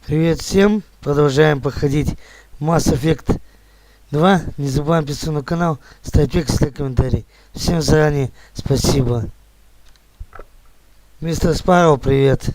Привет всем! Продолжаем проходить Mass Effect 2. Не забываем подписываться на канал, ставить лайк, ставить комментарий. Всем заранее спасибо. Мистер Спарроу, привет!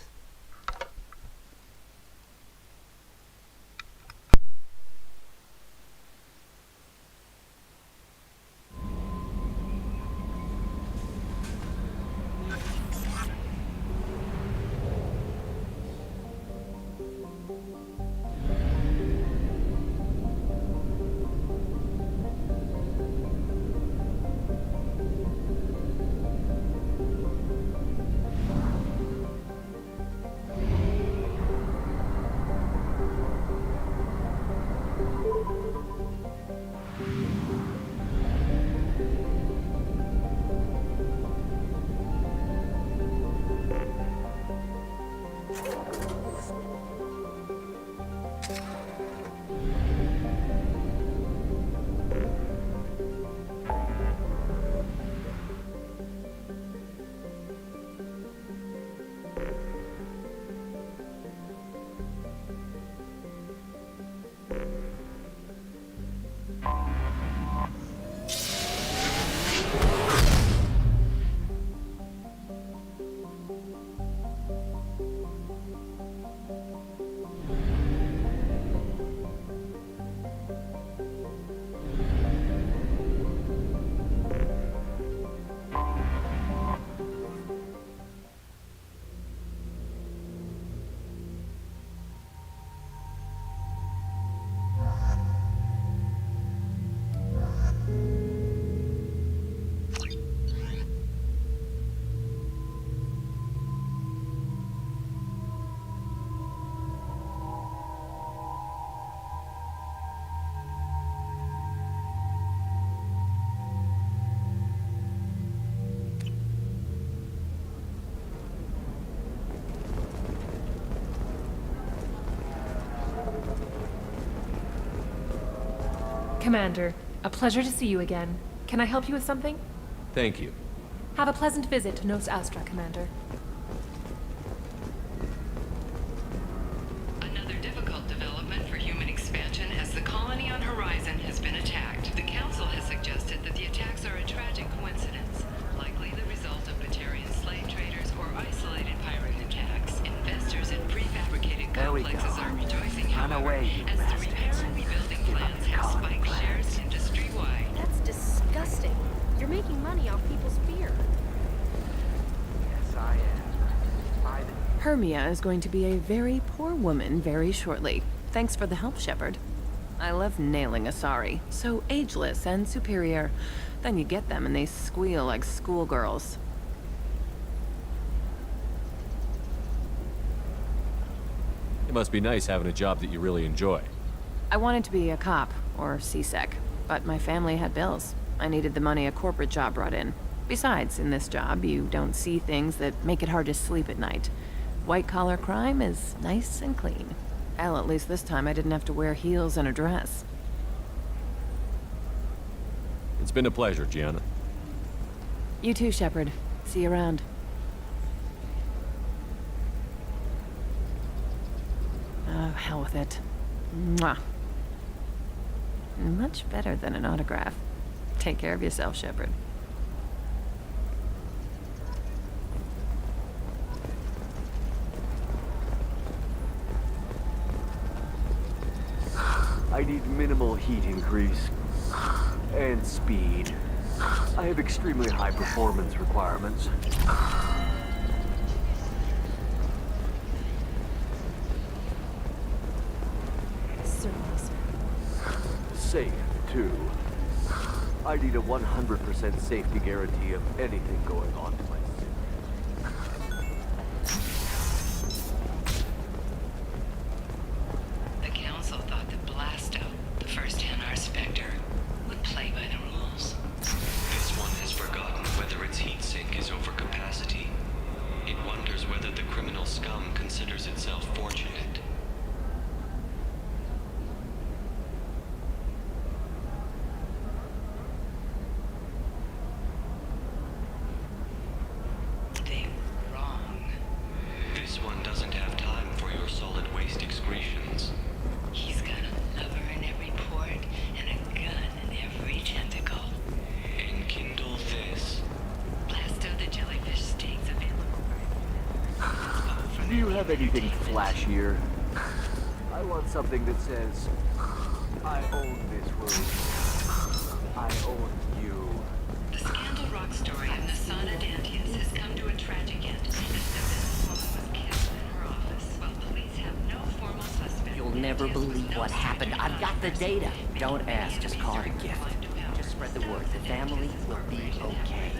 Commander, a pleasure to see you again. Can I help you with something? Thank you. Have a pleasant visit to Nos Astra, Commander. Another difficult development for human expansion as the colony on Horizon has been attacked. The Council has suggested that the attacks are a tragic coincidence, likely the result of Batarian slave traders or isolated pirate attacks. Investors in prefabricated complexes are rejoicing, however, as the repair and rebuilding plans have spiked shares industry-wide. That's disgusting. You're making money off people's fear. Yes, I am. Hermia is going to be a very poor woman very shortly. Thanks for the help, Shepard. I love nailing Asari. So ageless and superior. Then you get them and they squeal like schoolgirls. It must be nice having a job that you really enjoy. I wanted to be a cop, or CSEC, but my family had bills. I needed the money a corporate job brought in. Besides, in this job, you don't see things that make it hard to sleep at night. White-collar crime is nice and clean. Hell, at least this time I didn't have to wear heels and a dress. It's been a pleasure, Gianna. You too, Shepard. See you around. Oh, hell with it. Mwah. Much better than an autograph. Take care of yourself, Shepard. I need minimal heat increase and speed. I have extremely high performance requirements. Certainly, sir. Safe, too. I need a 100% safety guarantee of anything going on to my The Council thought that Blasto, the first NR Spectre, would play by the rules. This one has forgotten whether its heat sink is over capacity. It wonders whether the criminal scum considers itself fortunate. have anything flashier? I want something that says, I own this room. I own you. The Scandal Rock story of Nasana Dantius has come to a tragic end. This businesswoman was killed in her office, while police have no formal suspect. You'll never believe what happened. I've got the data. Don't ask, just call it a gift. Just spread the word. The family will be okay.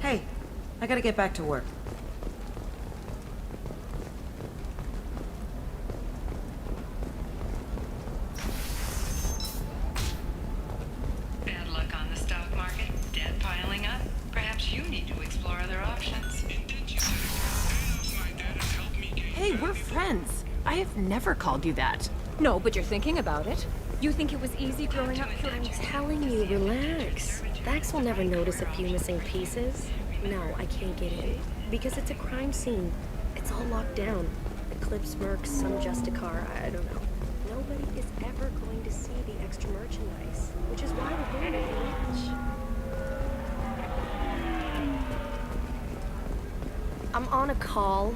Hey, I gotta get back to work. Bad luck on the stock market, debt piling up. Perhaps you need to explore other options. Hey, we're friends. I have never called you that. No, but you're thinking about it. You think it was easy growing up here? I'm telling you, relax. Vax will never notice a few missing pieces. No, I can't get in. Because it's a crime scene. It's all locked down. Eclipse mercs, some Justicar, I don't know. Nobody is ever going to see the extra merchandise. Which is why we're going to the beach. I'm on a call.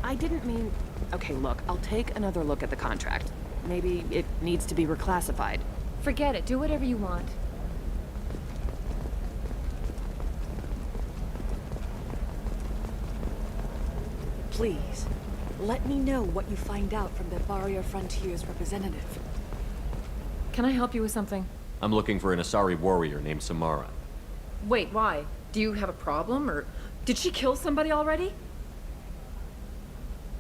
I didn't mean... Okay, look, I'll take another look at the contract. Maybe it needs to be reclassified. Forget it. Do whatever you want. Please, let me know what you find out from the Barrier Frontiers representative. Can I help you with something? I'm looking for an Asari warrior named Samara. Wait, why? Do you have a problem, or did she kill somebody already?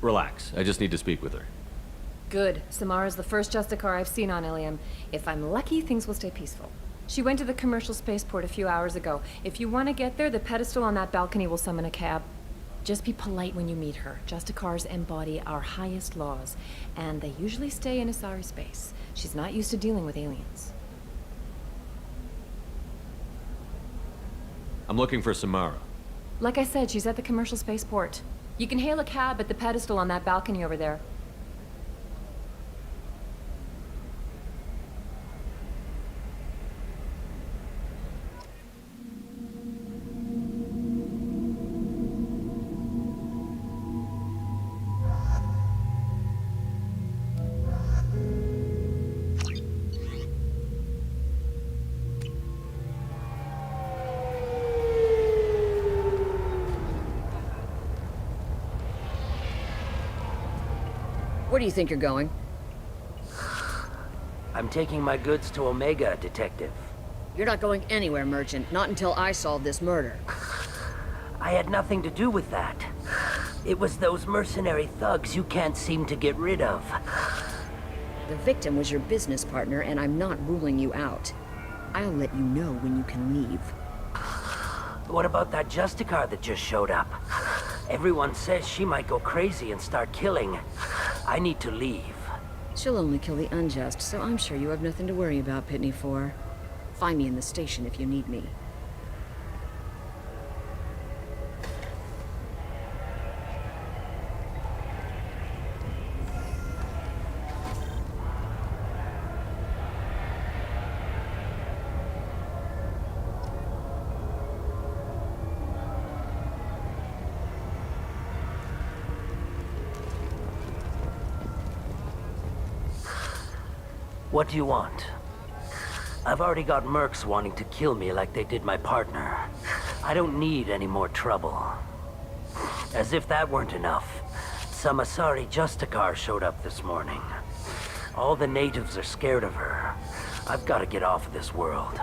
Relax, I just need to speak with her. Good. Samara's the first Justicar I've seen on Ilium. If I'm lucky, things will stay peaceful. She went to the commercial spaceport a few hours ago. If you want to get there, the pedestal on that balcony will summon a cab. Just be polite when you meet her. Justicars embody our highest laws, and they usually stay in Asari space. She's not used to dealing with aliens. I'm looking for Samara. Like I said, she's at the commercial spaceport. You can hail a cab at the pedestal on that balcony over there. Where do you think you're going? I'm taking my goods to Omega, Detective. You're not going anywhere, Merchant. Not until I solve this murder. I had nothing to do with that. It was those mercenary thugs you can't seem to get rid of. The victim was your business partner, and I'm not ruling you out. I'll let you know when you can leave. What about that Justicar that just showed up? Everyone says she might go crazy and start killing. I need to leave. She'll only kill the unjust, so I'm sure you have nothing to worry about, Pitney 4. Find me in the station if you need me. What do you want? I've already got mercs wanting to kill me like they did my partner. I don't need any more trouble. As if that weren't enough, some Asari Justicar showed up this morning. All the natives are scared of her. I've got to get off of this world.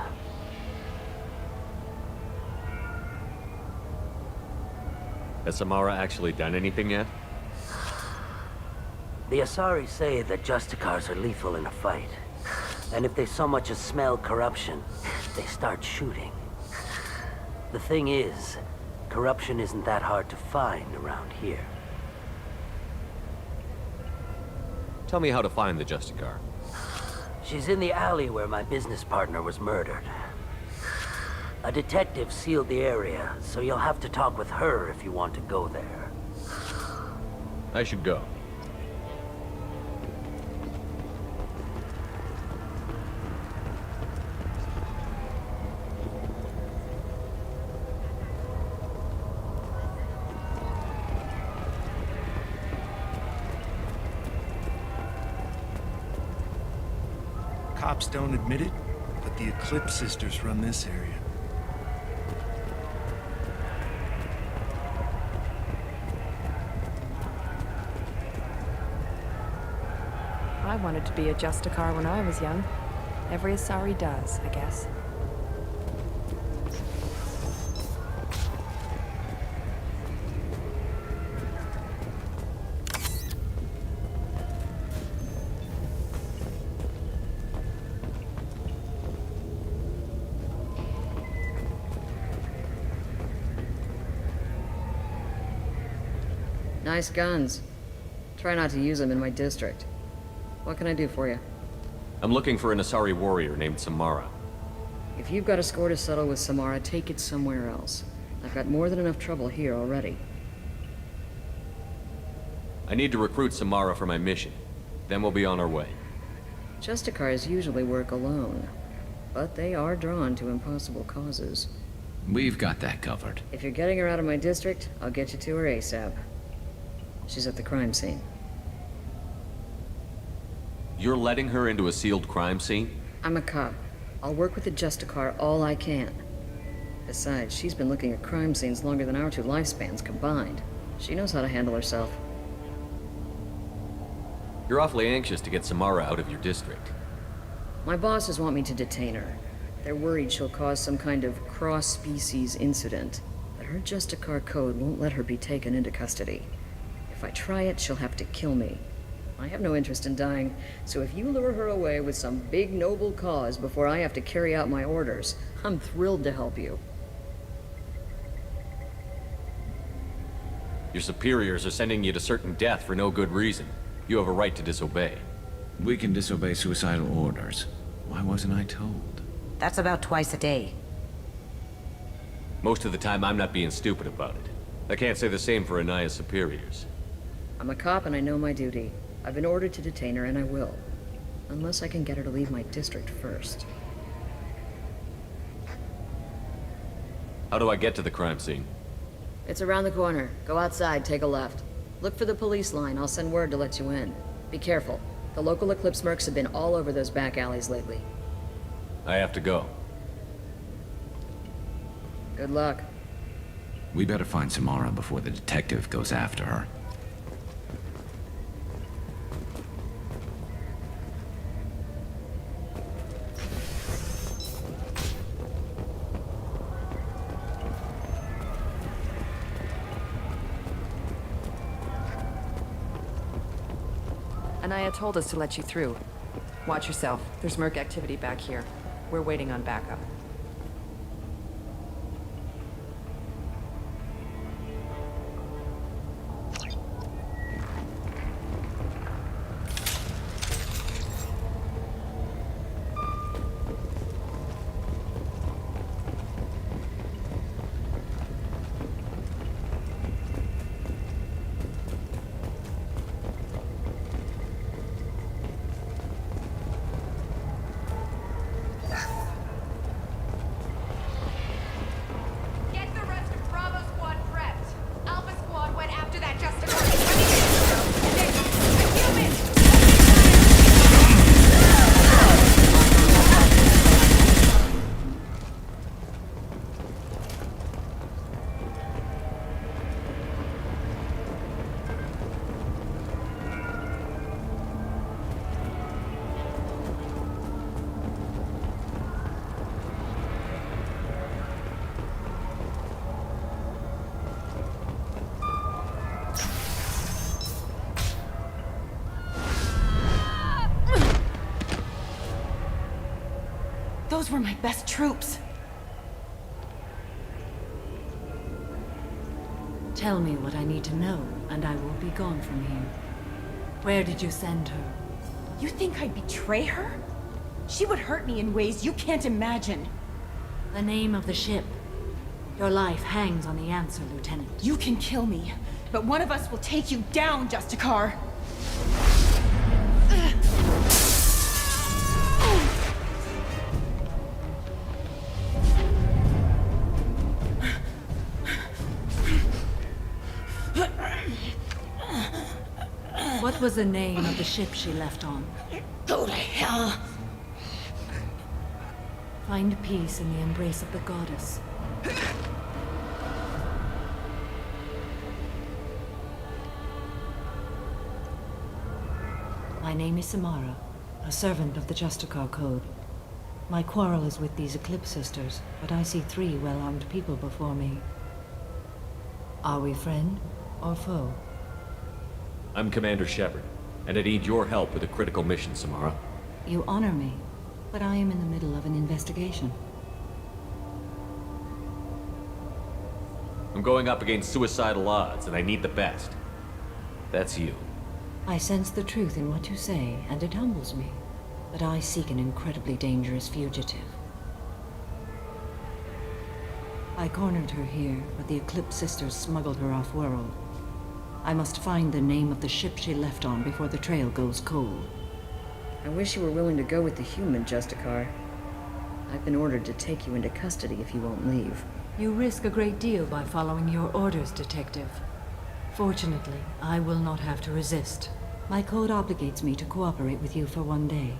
Has Samara actually done anything yet? The Asari say that Justicars are lethal in a fight. And if they so much as smell corruption, they start shooting. The thing is, corruption isn't that hard to find around here. Tell me how to find the Justicar. She's in the alley where my business partner was murdered. A detective sealed the area, so you'll have to talk with her if you want to go there. I should go. cops don't admit it, but the Eclipse sisters run this area. I wanted to be a Justicar when I was young. Every Asari does, I guess. Nice guns. Try not to use them in my district. What can I do for you? I'm looking for an Asari warrior named Samara. If you've got a score to settle with Samara, take it somewhere else. I've got more than enough trouble here already. I need to recruit Samara for my mission. Then we'll be on our way. Justicars usually work alone, but they are drawn to impossible causes. We've got that covered. If you're getting her out of my district, I'll get you to her ASAP. She's at the crime scene. You're letting her into a sealed crime scene? I'm a cop. I'll work with the Justicar all I can. Besides, she's been looking at crime scenes longer than our two lifespans combined. She knows how to handle herself. You're awfully anxious to get Samara out of your district. My bosses want me to detain her. They're worried she'll cause some kind of cross-species incident, but her Justicar code won't let her be taken into custody. If I try it, she'll have to kill me. I have no interest in dying, so if you lure her away with some big noble cause before I have to carry out my orders, I'm thrilled to help you. Your superiors are sending you to certain death for no good reason. You have a right to disobey. We can disobey suicidal orders. Why wasn't I told? That's about twice a day. Most of the time, I'm not being stupid about it. I can't say the same for Anaya's superiors. I'm a cop and I know my duty. I've been ordered to detain her and I will. Unless I can get her to leave my district first. How do I get to the crime scene? It's around the corner. Go outside, take a left. Look for the police line. I'll send word to let you in. Be careful. The local Eclipse mercs have been all over those back alleys lately. I have to go. Good luck. We better find Samara before the detective goes after her. Anaya told us to let you through. Watch yourself. There's merc activity back here. We're waiting on backup. Those were my best troops. Tell me what I need to know, and I will be gone from here. Where did you send her? You think I'd betray her? She would hurt me in ways you can't imagine. The name of the ship. Your life hangs on the answer, Lieutenant. You can kill me, but one of us will take you down, Justicar. What was the name of the ship she left on? Go to hell. Find peace in the embrace of the goddess. My name is Samara, a servant of the Justicar Code. My quarrel is with these Eclipse sisters, but I see 3 well-armed people before me. Are we friend or foe? I'm Commander Shepard, and I need your help with a critical mission, Samara. You honor me, but I am in the middle of an investigation. I'm going up against suicidal odds, and I need the best. That's you. I sense the truth in what you say, and it humbles me. But I seek an incredibly dangerous fugitive. I cornered her here, but the Eclipse sisters smuggled her off-world. I must find the name of the ship she left on before the trail goes cold. I wish you were willing to go with the human, Justicar. I've been ordered to take you into custody if you won't leave. You risk a great deal by following your orders, Detective. Fortunately, I will not have to resist. My code obligates me to cooperate with you for 1 day.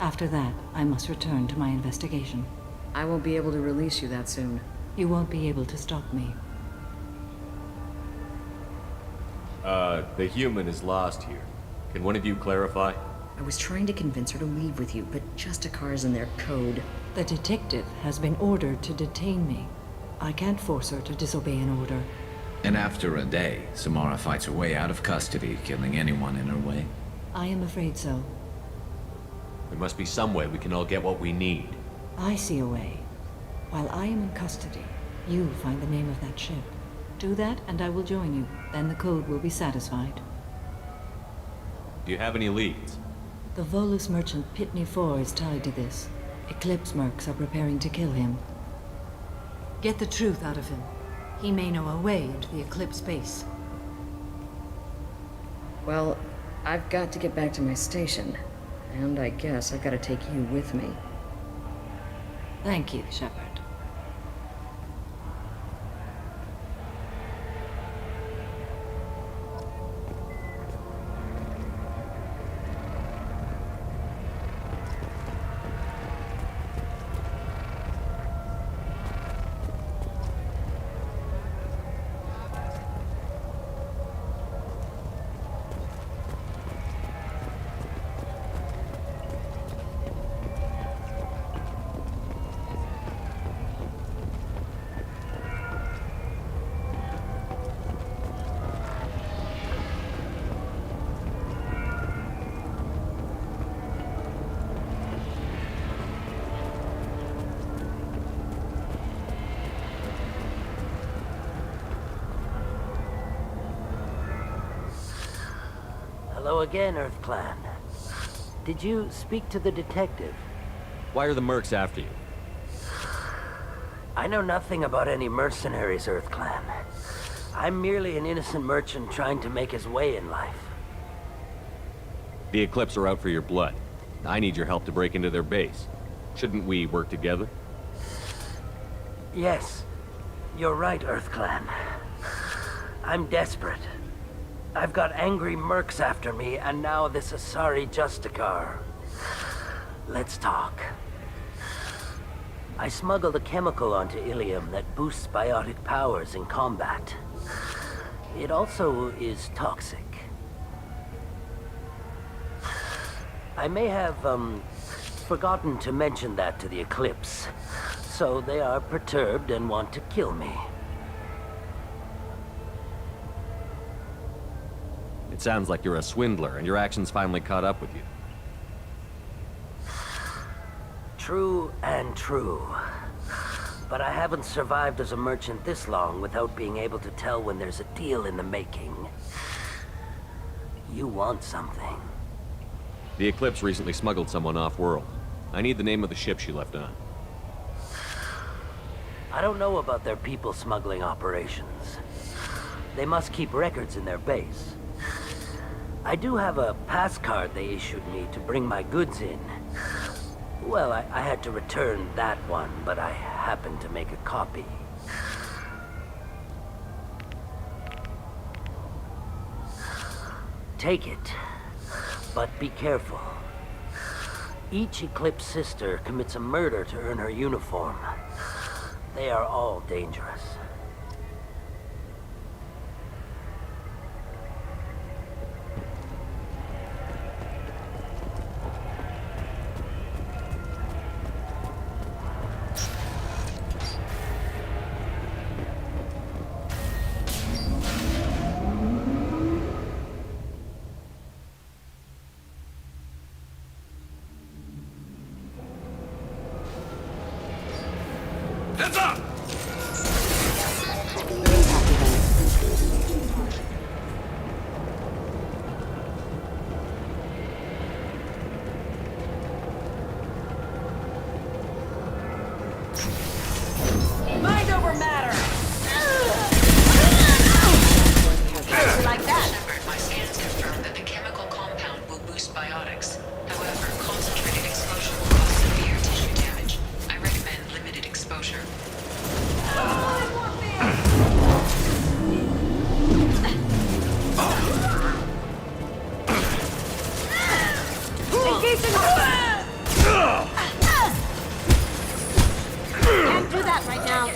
After that, I must return to my investigation. I won't be able to release you that soon. You won't be able to stop me. The human is lost here. Can one of you clarify? I was trying to convince her to leave with you, but Justicar's in their code. The detective has been ordered to detain me. I can't force her to disobey an order. And after a day, Samara fights her way out of custody, killing anyone in her way? I am afraid so. There must be some way we can all get what we need. I see a way. While I am in custody, you find the name of that ship. Do that, and I will join you. Then the code will be satisfied. Do you have any leads? The Volus merchant Pitney 4 is tied to this. Eclipse mercs are preparing to kill him. Get the truth out of him. He may know a way into the Eclipse base. Well, I've got to get back to my station. And I guess I've got to take you with me. Thank you, Shepard. Hello again, Earth Clan. Did you speak to the detective? Why are the mercs after you? I know nothing about any mercenaries, Earth Clan. I'm merely an innocent merchant trying to make his way in life. The Eclipse are out for your blood. I need your help to break into their base. Shouldn't we work together? Yes, you're right, Earth Clan. I'm desperate. I've got angry mercs after me, and now this Asari Justicar. Let's talk. I smuggled a chemical onto Ilium that boosts biotic powers in combat. It also is toxic. I may have, forgotten to mention that to the Eclipse, so they are perturbed and want to kill me. It sounds like you're a swindler, and your actions finally caught up with you. True and true. But I haven't survived as a merchant this long without being able to tell when there's a deal in the making. You want something. The Eclipse recently smuggled someone off-world. I need the name of the ship she left on. I don't know about their people smuggling operations. They must keep records in their base. I do have a pass card they issued me to bring my goods in. Well, I had to return that one, but I happened to make a copy. Take it, but be careful. Each Eclipse sister commits a murder to earn her uniform. They are all dangerous. Heads up! Mind over matter! Like that. My scans confirm that the chemical compound will boost biotics. However, concentrated exposure will cause severe tissue damage. I recommend limited exposure. Engaging Can't do that right now.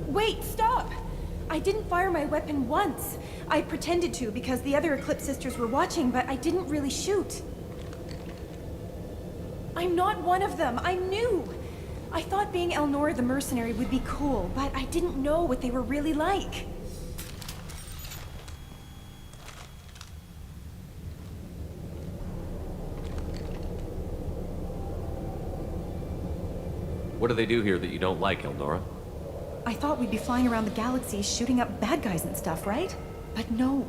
Wait, stop! I didn't fire my weapon once. I pretended to because the other Eclipse sisters were watching, but I didn't really shoot. I'm not one of them. I'm new. I thought being Elnora the mercenary would be cool, but I didn't know what they were really like. What do they do here that you don't like, Elnora? I thought we'd be flying around the galaxy shooting up bad guys and stuff, right? But no.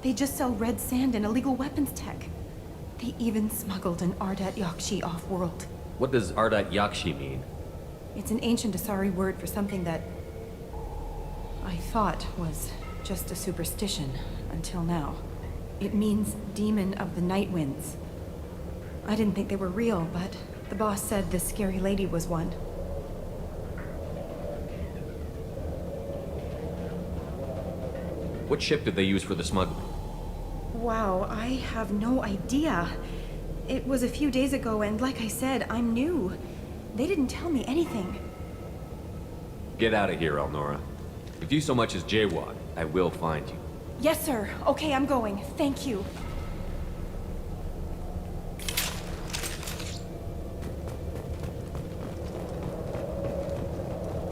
They just sell red sand and illegal weapons tech. They even smuggled an Ardat Yakshi off-world. What does Ardat Yakshi mean? It's an ancient Asari word for something that I thought was just a superstition until now. It means demon of the night winds. I didn't think they were real, but the boss said this scary lady was one. What ship did they use for the smuggling? Wow, I have no idea. It was a few days ago, and like I said, I'm new. They didn't tell me anything. Get out of here, Elnora. If you so much as jaywalk, I will find you. Yes, sir. Okay, I'm going. Thank you.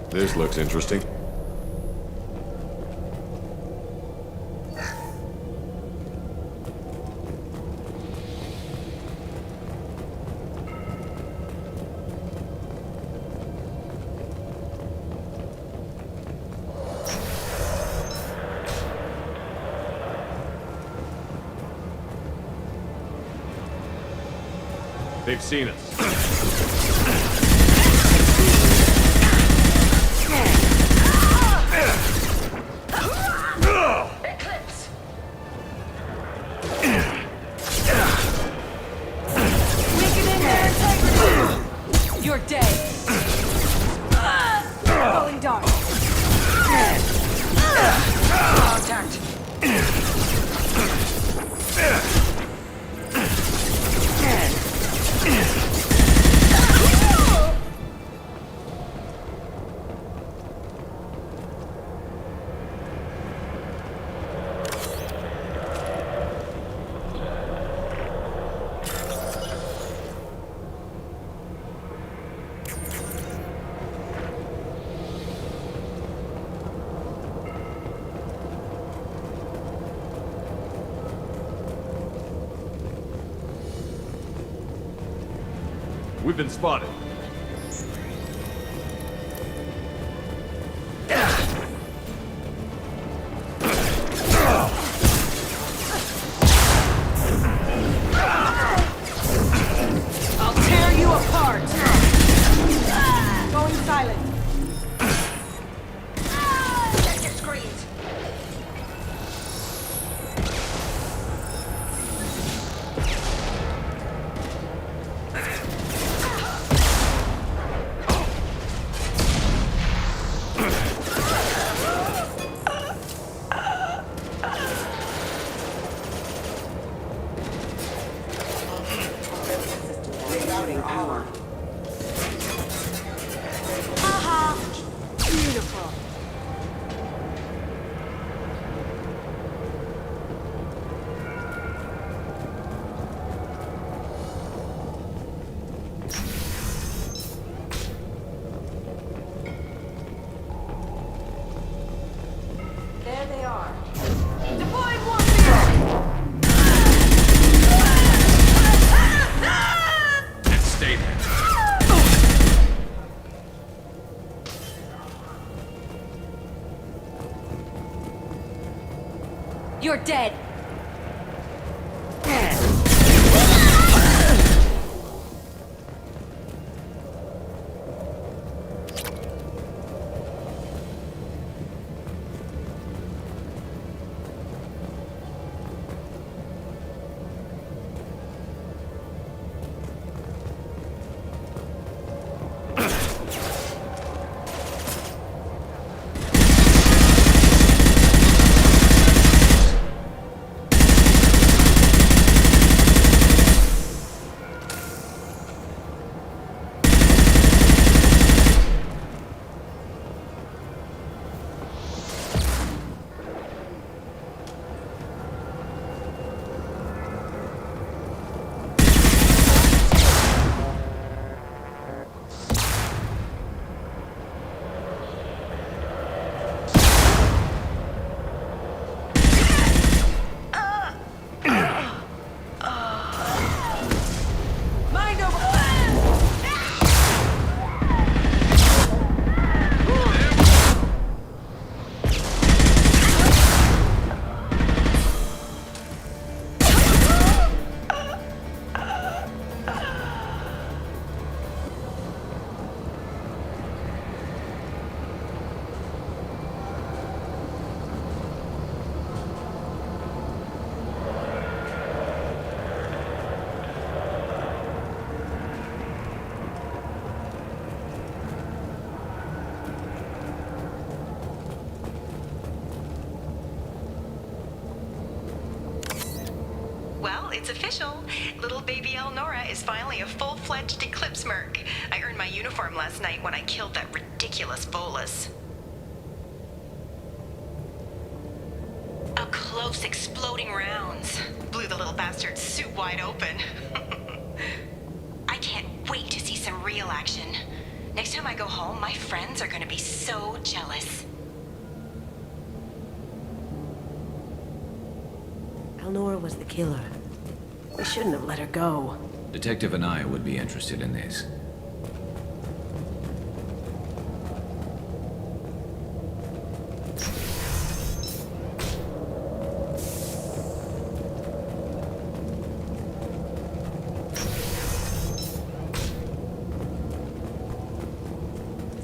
This looks interesting. They've seen us. Eclipse! Weakening their integrity! You're dead! Going dark! Contact! We've been spotted. I'll tear you apart! Going silent. Check your screens! Beautiful. There they are. Deploying warfare! And stay there. You're dead. Well, it's official. Little baby Elnora is finally a full-fledged Eclipse merc. I earned my uniform last night when I killed that ridiculous Volus. close exploding rounds. Blew the little bastard's suit wide open. I can't wait to see some real action. Next time I go home, my friends are gonna be so jealous. Eleanor was the killer. We shouldn't have let her go. Detective and I would be interested in this.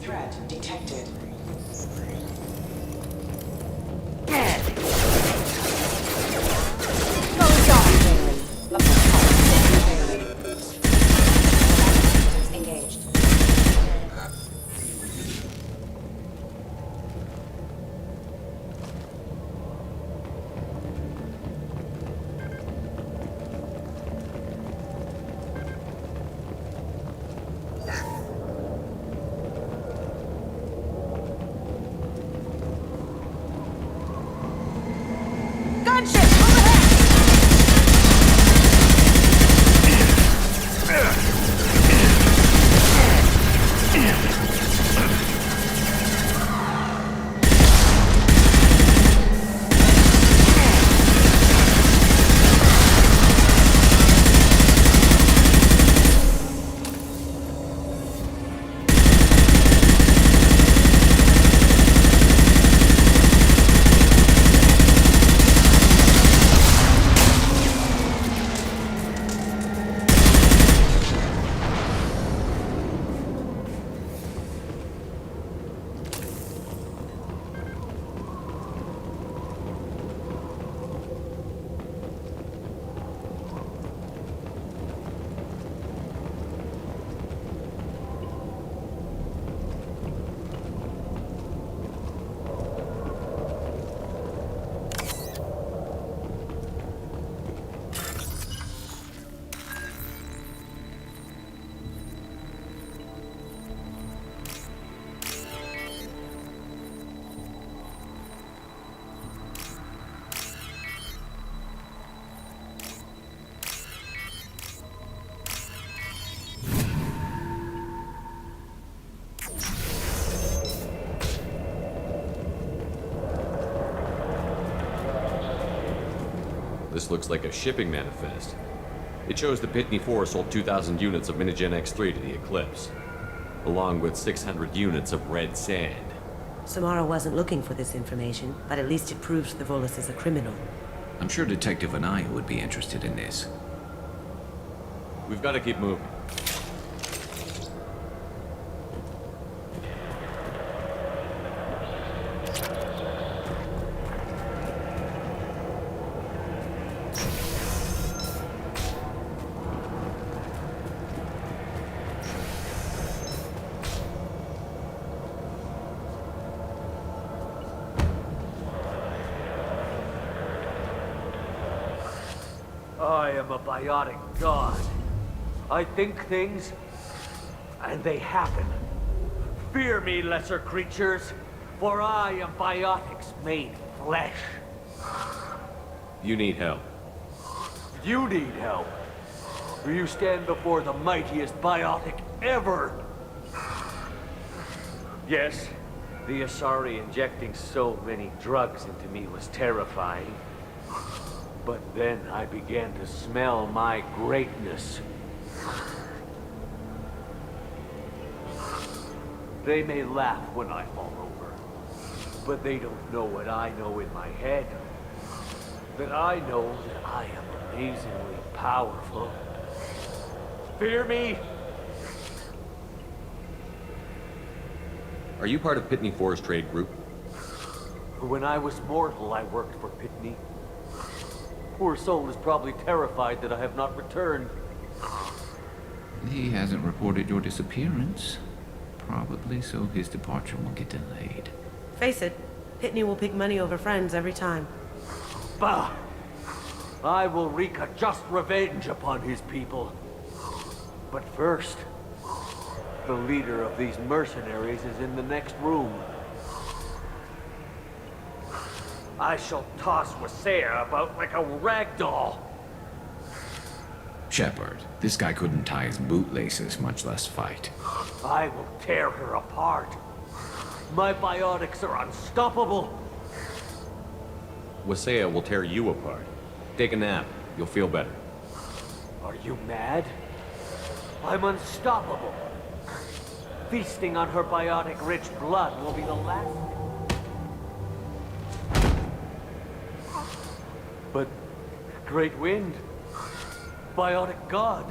Threat detected. Engaged. This looks like a shipping manifest. It shows the Pitney 4 sold 2,000 units of Minigen X3 to the Eclipse, along with 600 units of red sand. Samara wasn't looking for this information, but at least it proves the Volus is a criminal. I'm sure Detective and I would be interested in this. We've got to keep moving. I am a biotic god. I think things, and they happen. Fear me, lesser creatures, for I am biotics made flesh. You need help. You need help. You stand before the mightiest biotic ever. Yes, the Asari injecting so many drugs into me was terrifying. But then I began to smell my greatness. They may laugh when I fall over, but they don't know what I know in my head. That I know that I am amazingly powerful. Fear me? Are you part of Pitney 4's trade group? When I was mortal, I worked for Pitney. Poor soul is probably terrified that I have not returned. He hasn't reported your disappearance. Probably so his departure won't get delayed. Face it, Pitney will pick money over friends every time. Bah! I will wreak a just revenge upon his people. But first, the leader of these mercenaries is in the next room. I shall toss Wasea about like a rag doll. Shepard, this guy couldn't tie his bootlaces, much less fight. I will tear her apart. My biotics are unstoppable. Wasea will tear you apart. Take a nap. You'll feel better. Are you mad? I'm unstoppable. Feasting on her biotic-rich blood will be the last... But... Great Wind... Biotic God...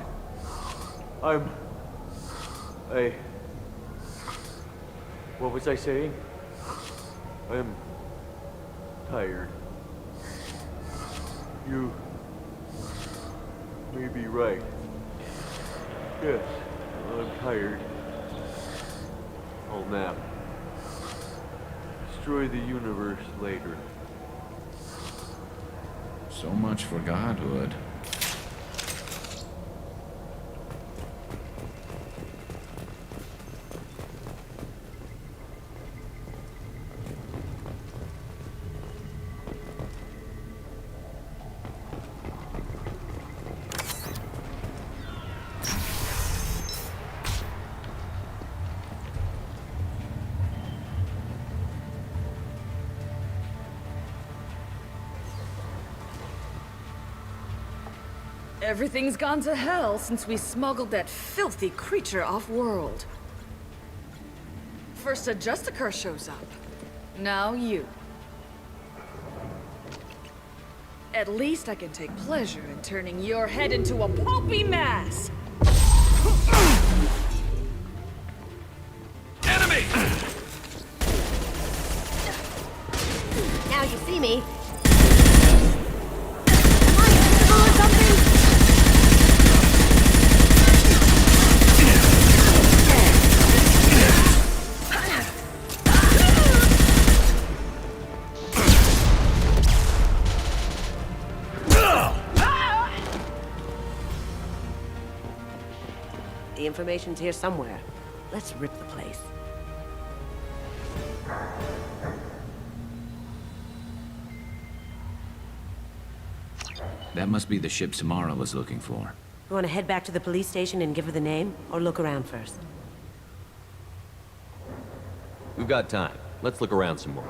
What was I saying? I'm... tired. You... may be right. Yes, I'm tired. I'll nap. Destroy the universe later. So much for godhood. Everything's gone to hell since we smuggled that filthy creature off-world. First a Justicar shows up. Now you. At least I can take pleasure in turning your head into a pulpy mass! Enemy! Now you see me. The information's here somewhere. Let's rip the place. That must be the ship Samara was looking for. You want to head back to the police station and give her the name, or look around first? We've got time. Let's look around some more.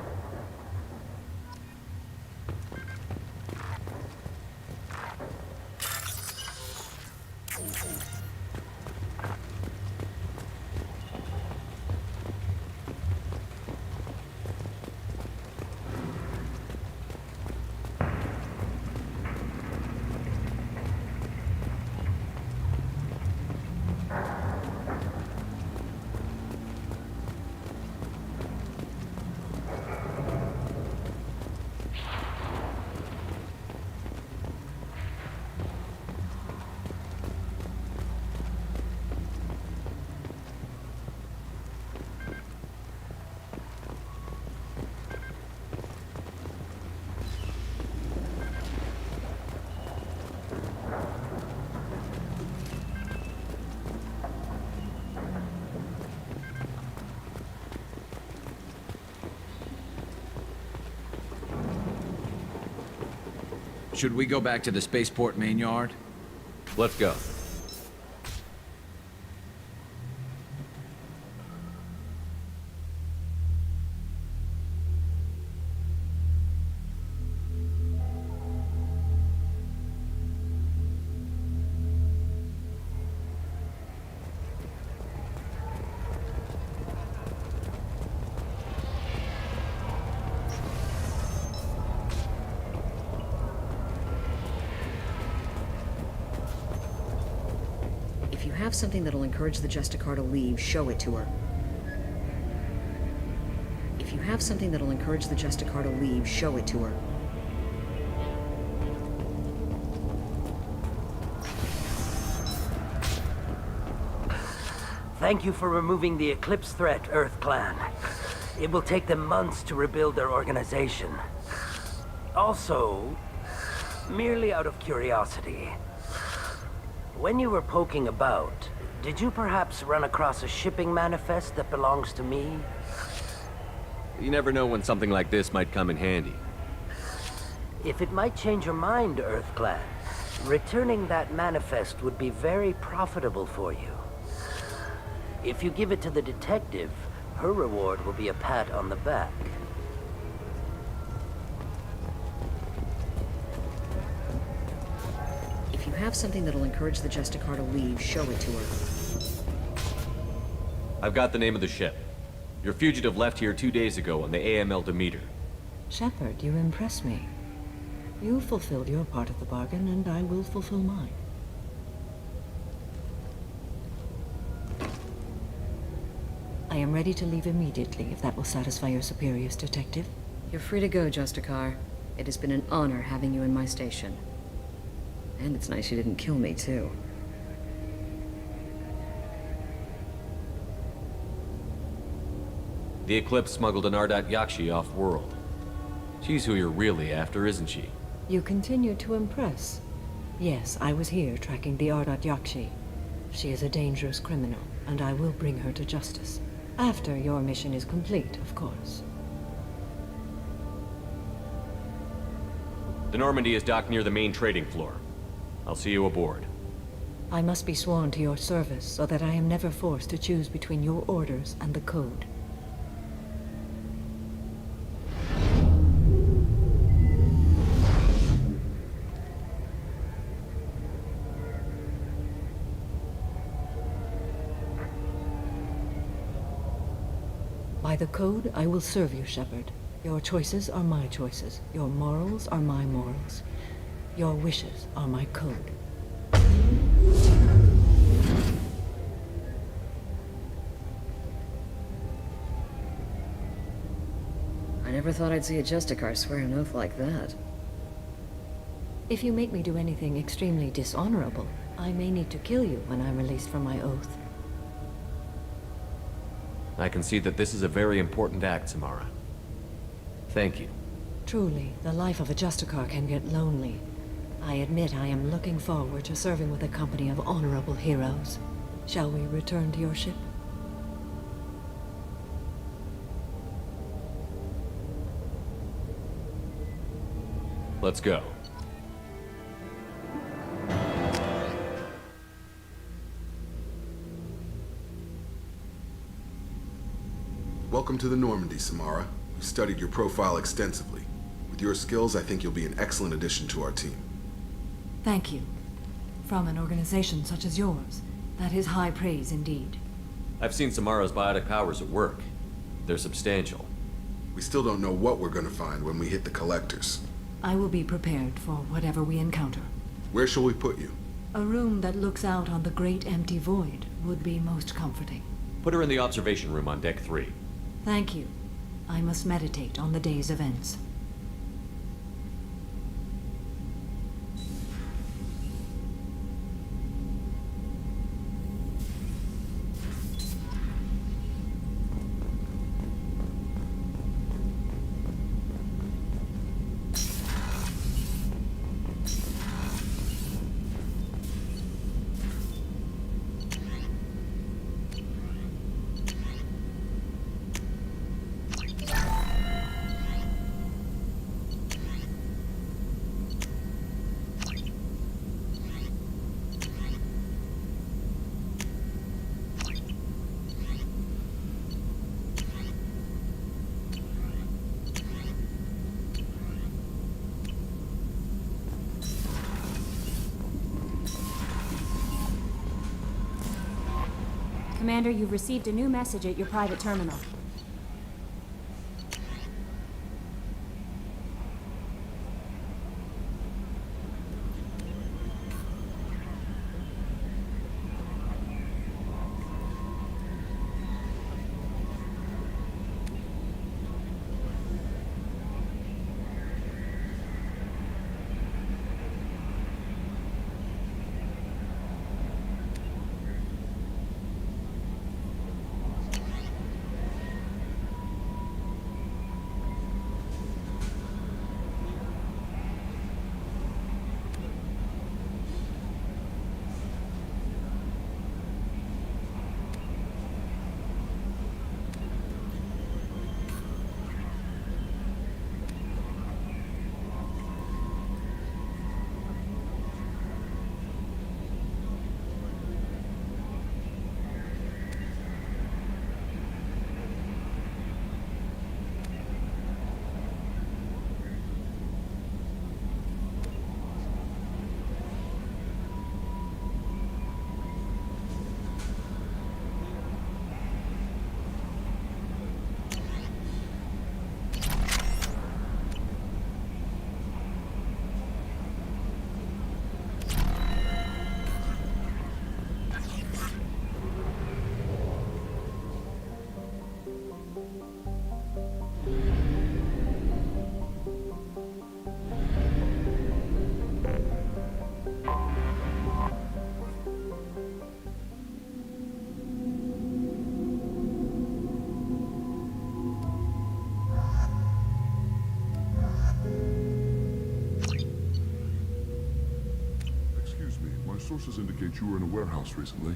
Should we go back to the spaceport main yard? Let's go. If you have something that'll encourage the Justicar to leave, show it to her. If you have something that'll encourage the Justicar to leave, show it to her. Thank you for removing the Eclipse threat, Earth Clan. It will take them months to rebuild their organization. Also, merely out of curiosity, when you were poking about, did you perhaps run across a shipping manifest that belongs to me? You never know when something like this might come in handy. If it might change your mind, Earthclad, returning that manifest would be very profitable for you. If you give it to the detective, her reward will be a pat on the back. If you have something that'll encourage the Justicar to leave, show it to her. I've got the name of the ship. Your fugitive left here 2 days ago on the AML Demeter. Shepard, you impress me. You fulfilled your part of the bargain, and I will fulfill mine. I am ready to leave immediately, if that will satisfy your superiors, Detective. You're free to go, Justicar. It has been an honor having you in my station. And it's nice you didn't kill me, too. The Eclipse smuggled an Ardat Yakshi off-world. She's who you're really after, isn't she? You continue to impress. Yes, I was here tracking the Ardat Yakshi. She is a dangerous criminal, and I will bring her to justice. After your mission is complete, of course. The Normandy is docked near the main trading floor. I'll see you aboard. I must be sworn to your service so that I am never forced to choose between your orders and the code. By the code, I will serve you, Shepard. Your choices are my choices. Your morals are my morals. Your wishes are my code. I never thought I'd see a Justicar swear an oath like that. If you make me do anything extremely dishonorable, I may need to kill you when I'm released from my oath. I can see that this is a very important act, Samara. Thank you. Truly, the life of a Justicar can get lonely. I admit I am looking forward to serving with a company of honorable heroes. Shall we return to your ship? Let's go. Welcome to the Normandy, Samara. We've studied your profile extensively. With your skills, I think you'll be an excellent addition to our team. Thank you. From an organization such as yours, that is high praise indeed. I've seen Samara's biotic powers at work. They're substantial. We still don't know what we're going to find when we hit the collectors. I will be prepared for whatever we encounter. Where shall we put you? A room that looks out on the great empty void would be most comforting. Put her in the observation room on deck 3. Thank you. I must meditate on the day's events. Commander, you've received a new message at your private terminal. sources indicate you were in a warehouse recently.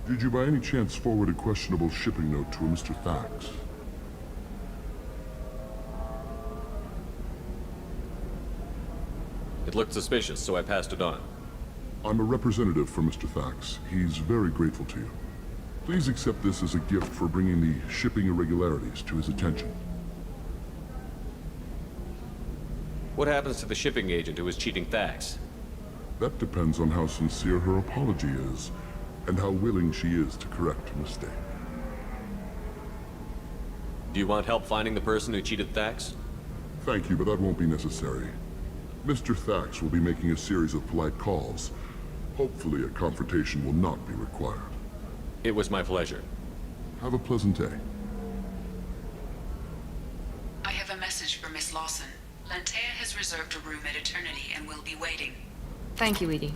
Did you by any chance forward a questionable shipping note to a Mr. Thax? It looked suspicious, so I passed it on. I'm a representative for Mr. Thax. He's very grateful to you. Please accept this as a gift for bringing the shipping irregularities to his attention. What happens to the shipping agent who was cheating Thax? That depends on how sincere her apology is, and how willing she is to correct a mistake. Do you want help finding the person who cheated Thax? Thank you, but that won't be necessary. Mr. Thax will be making a series of polite calls. Hopefully a confrontation will not be required. It was my pleasure. Have a pleasant day. I have a message for Miss Lawson. Lantea has reserved a room at Eternity and will be waiting. Thank you, Edie.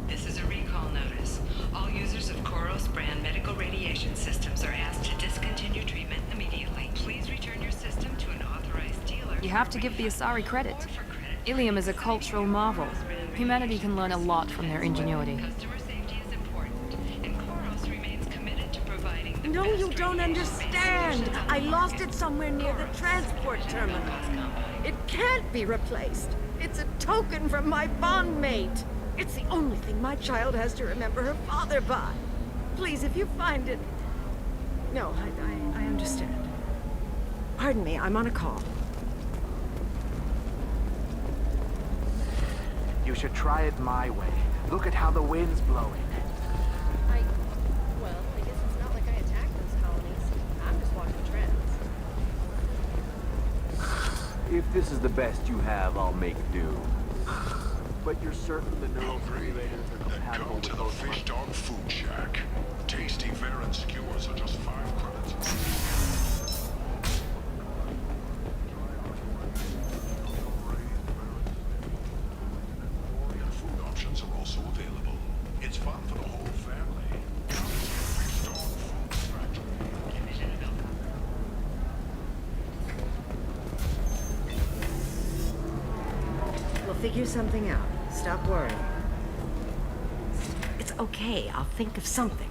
This is a recall notice. All users of Koros brand medical radiation systems are asked to discontinue treatment immediately. Please return your system to an authorized dealer. You have to give the Asari credit. Ilium is a cultural marvel. Humanity can learn a lot from their ingenuity. Customer safety is important, and Koros remains committed to providing the No, best you don't understand. I lost it somewhere near the transport terminal. It can't be replaced. It's a token from my bondmate. It's the only thing my child has to remember her father by. Please, if you find it... No, I understand. Pardon me, I'm on a call. You should try it my way. Look at how the wind's blowing. Well, I guess it's not like I attacked those colonies. I'm just watching trends. If this is the best you have, I'll make do. But you're certain the neural simulators are compatible Come with to the those Fish Dog Food Shack. Tasty fare and skewers are just 5 credits. Food options are also available. It's fun for the whole family. Come to the Fish Dog Food Factory. We'll figure something out. Stop worrying. It's okay. I'll think of something.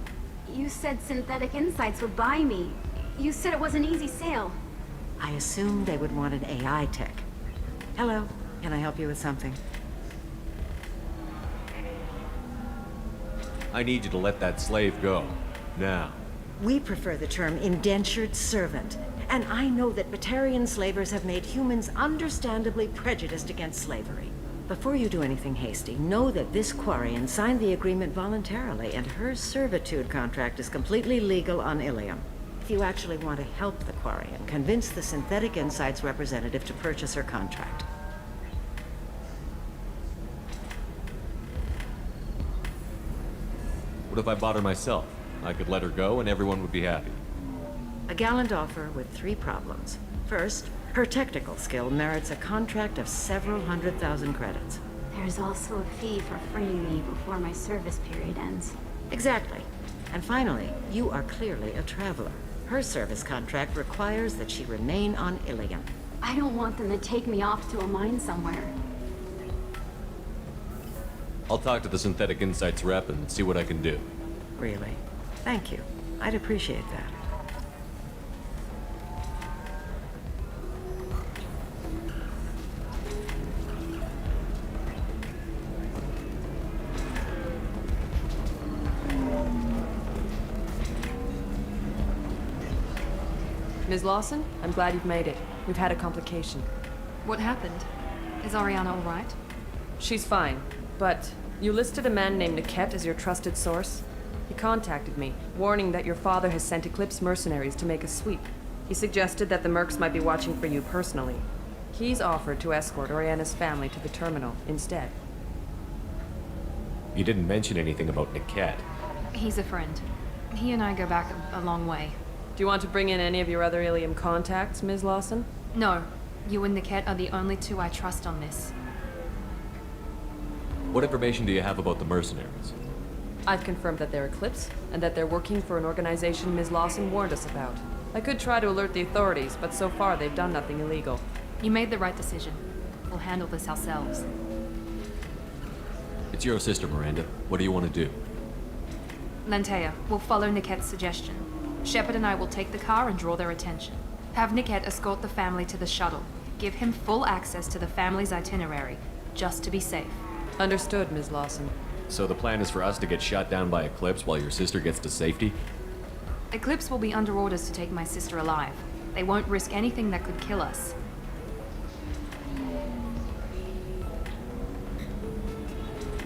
You said Synthetic Insights would buy me. You said it was an easy sale. I assumed they would want an AI tech. Hello. Can I help you with something? I need you to let that slave go. Now. We prefer the term indentured servant. And I know that Batarian slavers have made humans understandably prejudiced against slavery. Before you do anything hasty, know that this Quarian signed the agreement voluntarily, and her servitude contract is completely legal on Ilium. If you actually want to help the Quarian, convince the Synthetic Insights representative to purchase her contract. What if I bought her myself? I could let her go and everyone would be happy. A gallant offer with 3 problems. First, her technical skill merits a contract of several 100,000 credits. There's also a fee for freeing me before my service period ends. Exactly. And finally, you are clearly a traveler. Her service contract requires that she remain on Ilium. I don't want them to take me off to a mine somewhere. I'll talk to the Synthetic Insights rep and see what I can do. Really? Thank you. I'd appreciate that. Ms. Lawson, I'm glad you've made it. We've had a complication. What happened? Is Ariana all right? She's fine, but you listed a man named Niket as your trusted source. He contacted me, warning that your father has sent Eclipse mercenaries to make a sweep. He suggested that the mercs might be watching for you personally. He's offered to escort Oriana's family to the terminal instead. You didn't mention anything about Niket. He's a friend. He and I go back a long way. Do you want to bring in any of your other Ilium contacts, Ms. Lawson? No. You and Niket are the only 2 I trust on this. What information do you have about the mercenaries? I've confirmed that they're Eclipse, and that they're working for an organization Ms. Lawson warned us about. I could try to alert the authorities, but so far they've done nothing illegal. You made the right decision. We'll handle this ourselves. It's your sister, Miranda. What do you want to do? Lantea, we'll follow Niquette's suggestion. Shepard and I will take the car and draw their attention. Have Niquette escort the family to the shuttle. Give him full access to the family's itinerary, just to be safe. Understood, Ms. Lawson. So the plan is for us to get shot down by Eclipse while your sister gets to safety? Eclipse will be under orders to take my sister alive. They won't risk anything that could kill us.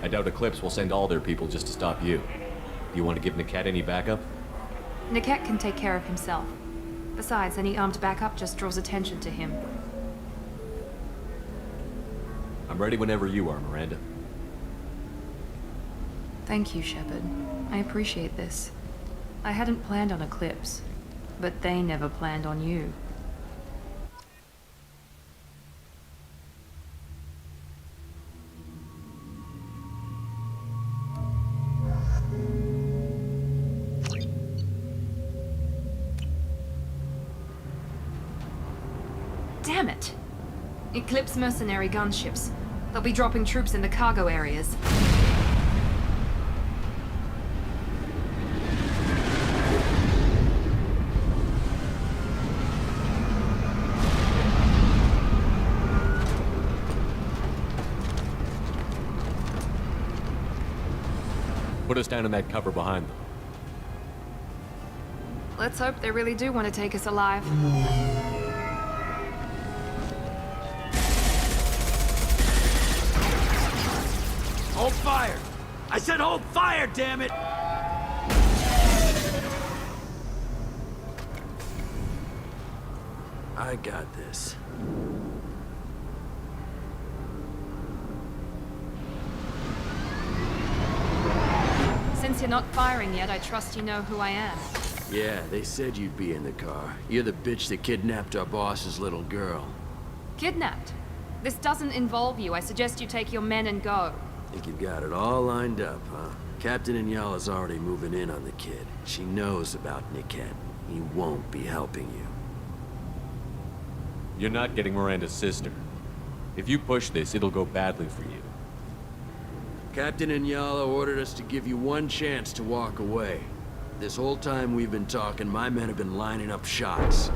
I doubt Eclipse will send all their people just to stop you. Do you want to give Niquette any backup? Niquette can take care of himself. Besides, any armed backup just draws attention to him. I'm ready whenever you are, Miranda. Thank you, Shepard. I appreciate this. I hadn't planned on Eclipse, but they never planned on you. Damn it! Eclipse mercenary gunships. They'll be dropping troops in the cargo areas. Put us down in that cover behind them. Let's hope they really do want to take us alive. Hold fire! I said hold fire, damn it! I got this. Since you're not firing yet, I trust you know who I am. Yeah, they said you'd be in the car. You're the bitch that kidnapped our boss's little girl. Kidnapped? This doesn't involve you. I suggest you take your men and go. Think you've got it all lined up, huh? Captain Inyala's already moving in on the kid. She knows about Niquette. He won't be helping you. You're not getting Miranda's sister. If you push this, it'll go badly for you. Captain Inyala ordered us to give you one chance to walk away. This whole time we've been talking, my men have been lining up shots.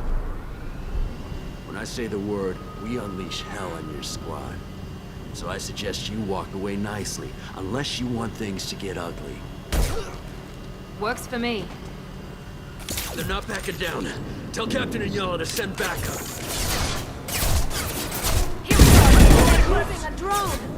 When I say the word, we unleash hell on your squad. So I suggest you walk away nicely, unless you want things to get ugly. Works for me. They're not backing down. Tell Captain Inyala to send backup. Here we go! Moving a drone!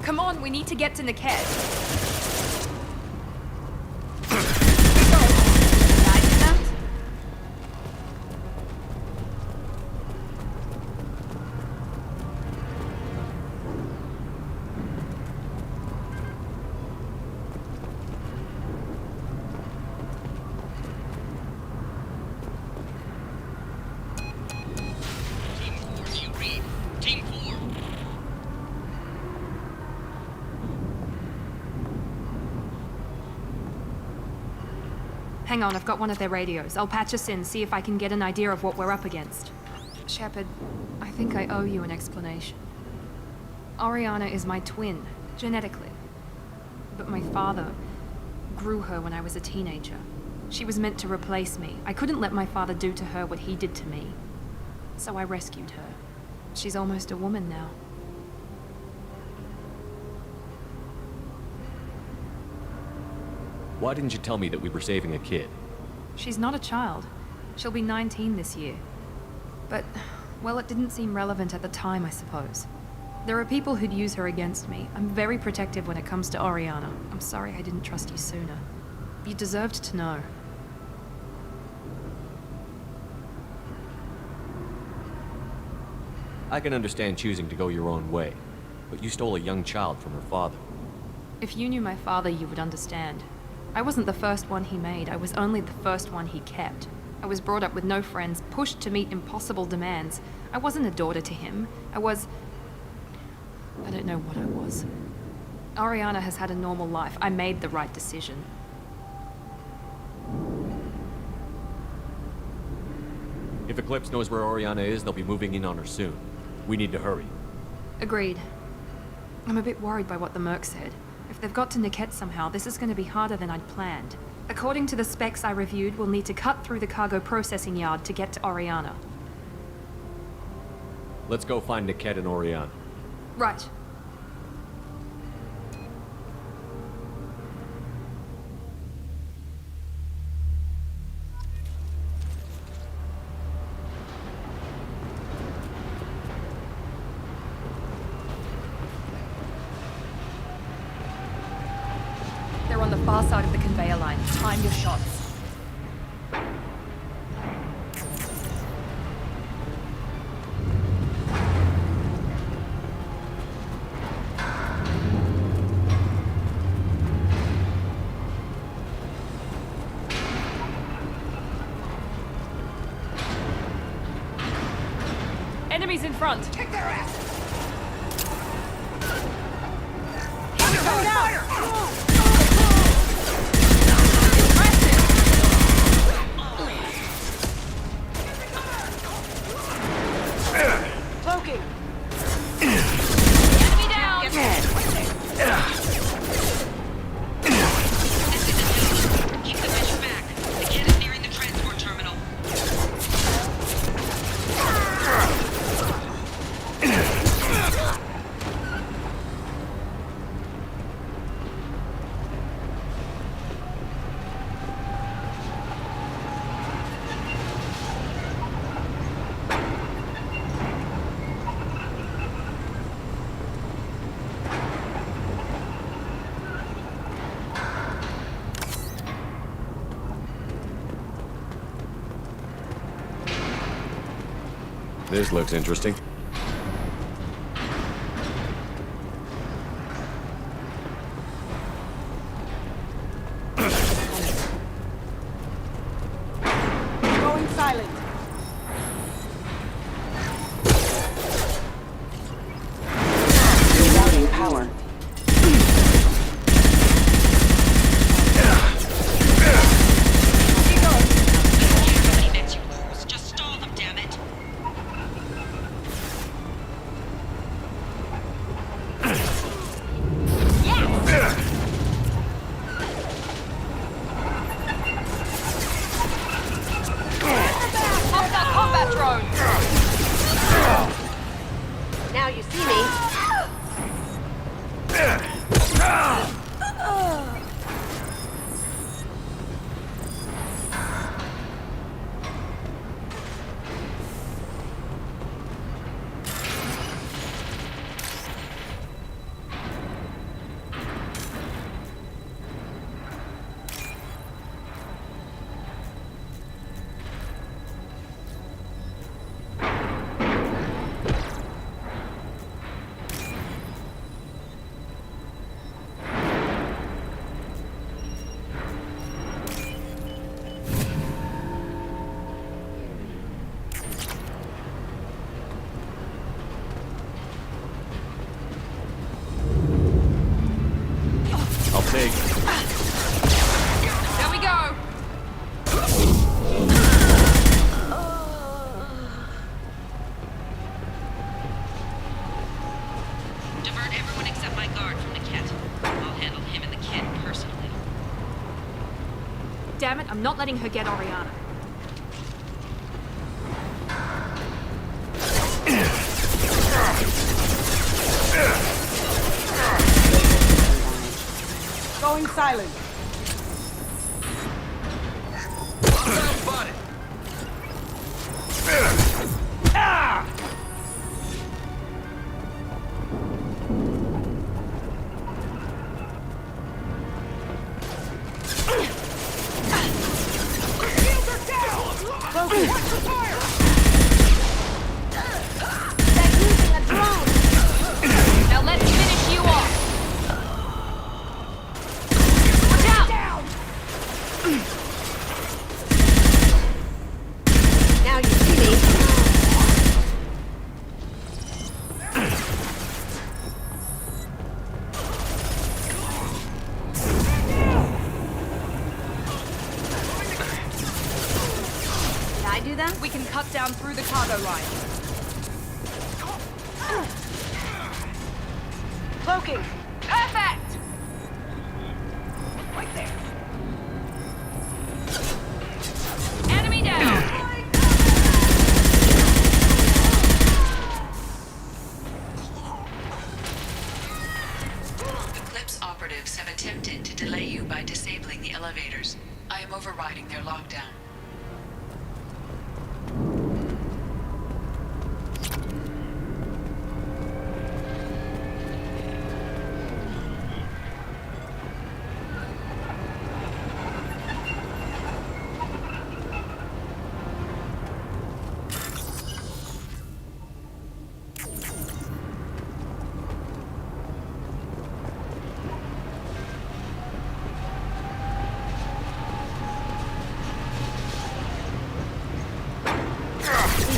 Come on, we need to get to Niquette. Team 4, Hang on, I've got one of their radios. I'll patch us in, see if I can get an idea of what we're up against. Shepard, I think I owe you an explanation. Oriana is my twin, genetically. But my father grew her when I was a teenager. She was meant to replace me. I couldn't let my father do to her what he did to me. So I rescued her. She's almost a woman now. Why didn't you tell me that we were saving a kid? She's not a child. She'll be 19 this year. But, well, it didn't seem relevant at the time, I suppose. There are people who'd use her against me. I'm very protective when it comes to Oriana. I'm sorry I didn't trust you sooner. You deserved to know. I can understand choosing to go your own way, but you stole a young child from her father. If you knew my father, you would understand. I wasn't the first one he made. I was only the first one he kept. I was brought up with no friends, pushed to meet impossible demands. I wasn't a daughter to him. I don't know what I was. Oriana has had a normal life. I made the right decision. If Eclipse knows where Oriana is, they'll be moving in on her soon. We need to hurry. Agreed. I'm a bit worried by what the Merc said. If they've got to Niket somehow, this is going to be harder than I'd planned. According to the specs I reviewed, we'll need to cut through the cargo processing yard to get to Oriana. Let's go find Niket and Oriana. Right. They're on the far side of the conveyor line. Time your shots. Enemies in front. Kick their ass. Cloaking. Enemy down. Keep the fish back. The kid is nearing the transport terminal. This looks interesting. Going silent. Rerouting power. Just stall them, damn it. Damn it, I'm not letting her get Oriana. Going silent. Spotted. Ah! Broken. Watch the fire! They're using a drone! Now let's finish you off! Watch out! Now you see me. Did I do that? We can cut down through the cargo line. Cloaking. Perfect! Right there. Enemy down! Eclipse operatives have attempted to delay you by disabling the elevators. I am overriding their lockdown.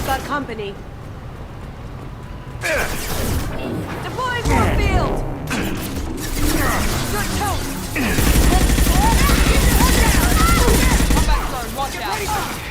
Got company. Deploying warfield! Good toast! Combat zone, watch out!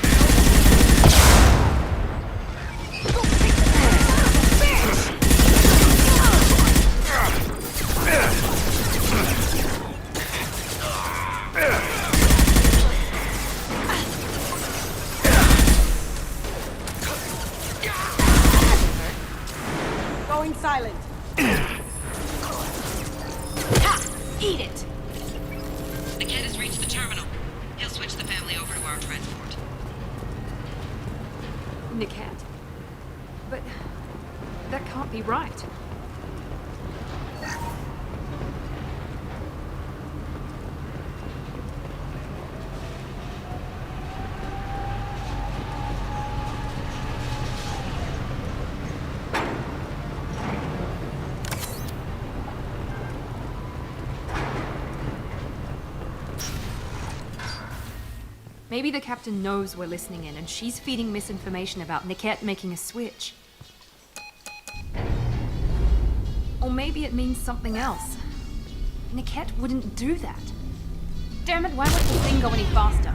Going silent. Ha! Eat it! The kid has reached the terminal. He'll switch the family over to our transport. Niket. But that can't be right. Maybe the captain knows we're listening in and she's feeding misinformation about Niket making a switch. Or maybe it means something else. Niket wouldn't do that. Damn it, why won't the thing go any faster?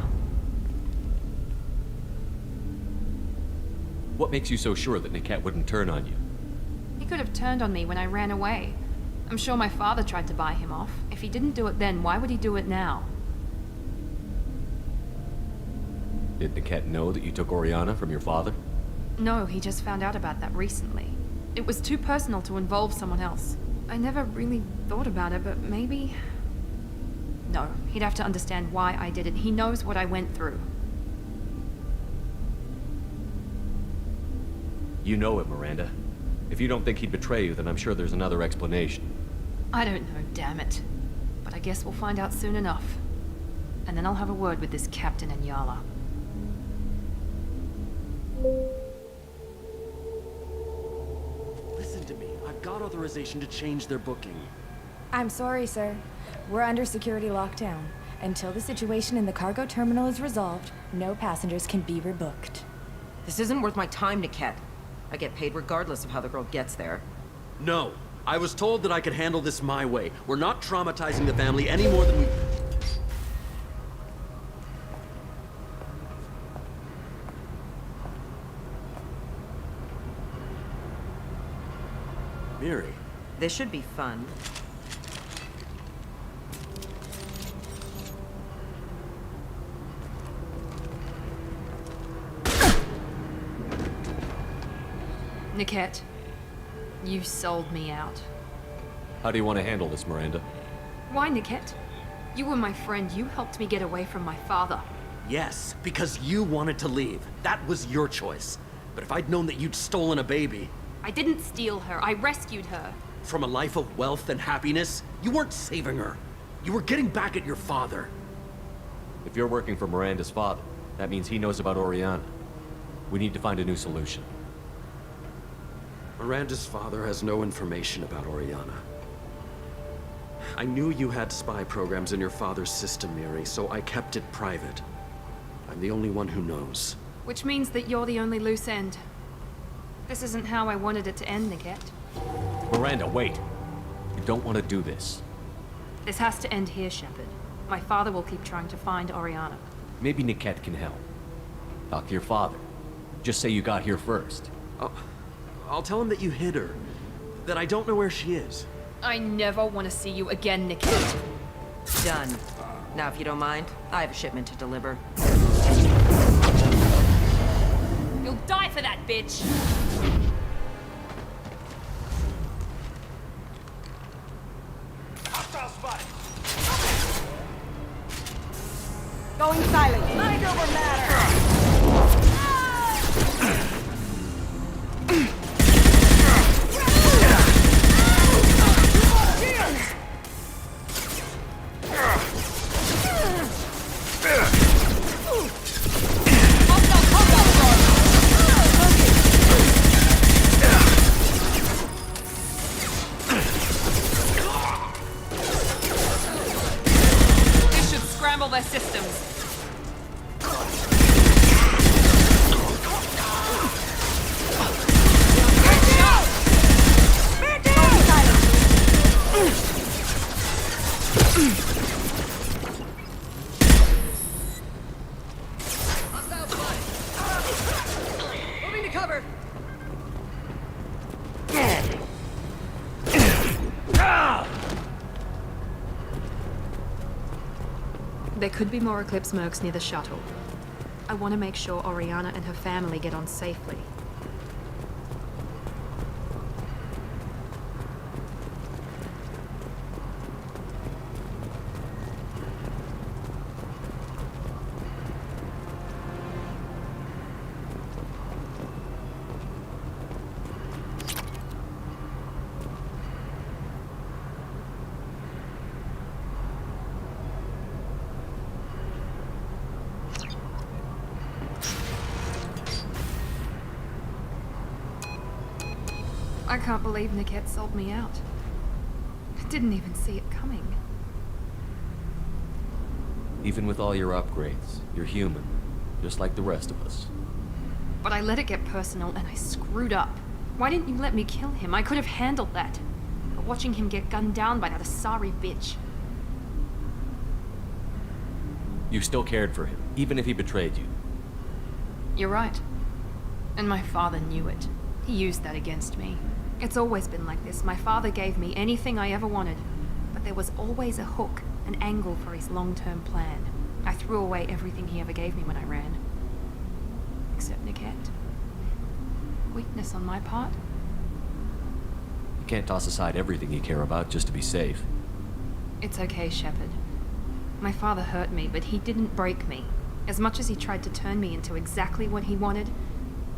What makes you so sure that Niket wouldn't turn on you? He could have turned on me when I ran away. I'm sure my father tried to buy him off. If he didn't do it then, why would he do it now? Did Niket know that you took Oriana from your father? No, he just found out about that recently. It was too personal to involve someone else. I never really thought about it, but maybe... No, he'd have to understand why I did it. He knows what I went through. You know it, Miranda. If you don't think he'd betray you, then I'm sure there's another explanation. I don't know, damn it. But I guess we'll find out soon enough. And then I'll have a word with this captain and Yala. Listen to me. I've got authorization to change their booking. I'm sorry, sir. We're under security lockdown. Until the situation in the cargo terminal is resolved, no passengers can be rebooked. This isn't worth my time, Niket. I get paid regardless of how the girl gets there. No. I was told that I could handle this my way. We're not traumatizing the family any more than we... Miri. This should be fun. Niket, you sold me out. How do you want to handle this, Miranda? Why, Niket? You were my friend. You helped me get away from my father. Yes, because you wanted to leave. That was your choice. But if I'd known that you'd stolen a baby... I didn't steal her. I rescued her. From a life of wealth and happiness, you weren't saving her. You were getting back at your father. If you're working for Miranda's father, that means he knows about Oriana. We need to find a new solution. Miranda's father has no information about Oriana. I knew you had spy programs in your father's system, Miri, so I kept it private. I'm the only one who knows. Which means that you're the only loose end. This isn't how I wanted it to end, Niket. Miranda, wait! You don't want to do this. This has to end here, Shepard. My father will keep trying to find Oriana. Maybe Niket can help. Talk to your father. Just say you got here first. I'll tell him that you hid her. That I don't know where she is. I never want to see you again, Niket. Done. Now, if you don't mind, I have a shipment to deliver. You'll die for that, bitch! Hostile spotted. Going silent. Mind over matter. This should scramble their systems. Moving to cover. There could be more Eclipse mercs near the shuttle. I want to make sure Oriana and her family get on safely. I can't believe Niket sold me out. I didn't even see it coming. Even with all your upgrades, you're human, just like the rest of us. But I let it get personal and I screwed up. Why didn't you let me kill him? I could have handled that. But watching him get gunned down by that Asari bitch. You still cared for him, even if he betrayed you. You're right. And my father knew it. He used that against me. It's always been like this. My father gave me anything I ever wanted, but there was always a hook, an angle for his long-term plan. I threw away everything he ever gave me when I ran. Except Niket. Weakness on my part? You can't toss aside everything you care about just to be safe. It's okay, Shepard. My father hurt me, but he didn't break me. As much as he tried to turn me into exactly what he wanted,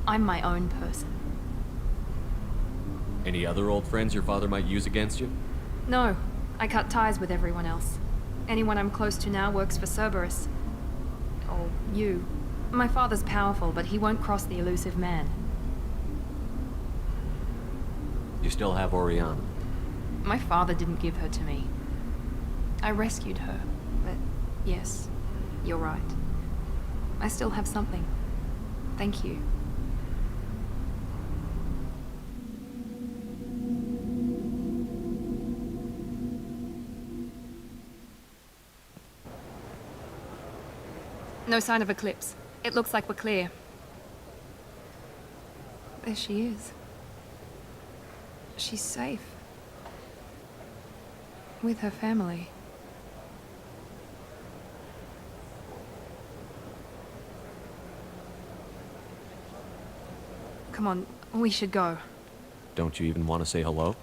I'm my own person. Any other old friends your father might use against you? No, I cut ties with everyone else. Anyone I'm close to now works for Cerberus. Or you. My father's powerful, but he won't cross the elusive man. You still have Oriana. My father didn't give her to me. I rescued her, but yes, you're right. I still have something. Thank you. No sign of Eclipse. It looks like we're clear. There she is. She's safe. With her family. Come on, we should go. Don't you even want to say hello?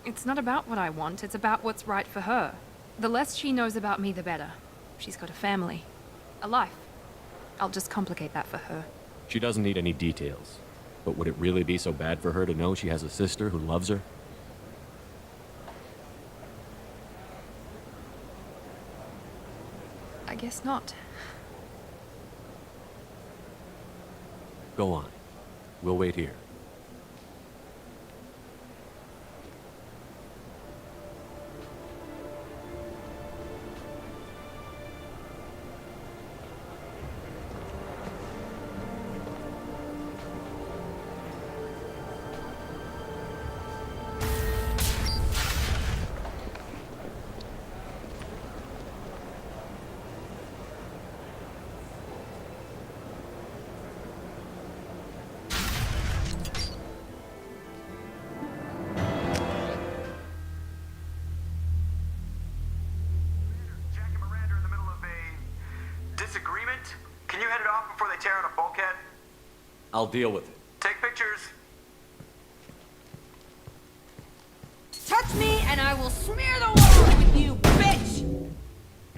It's not about what I want, it's about what's right for her. The less she knows about me, the better. She's got a family, a life. I'll just complicate that for her. She doesn't need any details. But would it really be so bad for her to know she has a sister who loves her? I guess not. Go on. We'll wait here. I'll deal with it. Take pictures. Touch me and I will smear the walls with you, bitch!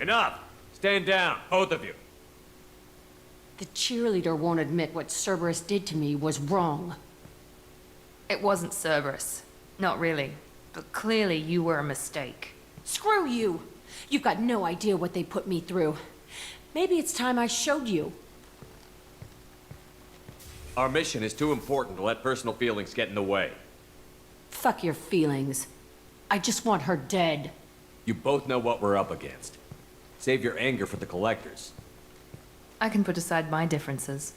Enough! Stand down, both of you. The cheerleader won't admit what Cerberus did to me was wrong. It wasn't Cerberus. Not really. But clearly you were a mistake. Screw you! You've got no idea what they put me through. Maybe it's time I showed you. Our mission is too important to let personal feelings get in the way. Fuck your feelings. I just want her dead. You both know what we're up against. Save your anger for the collectors. I can put aside my differences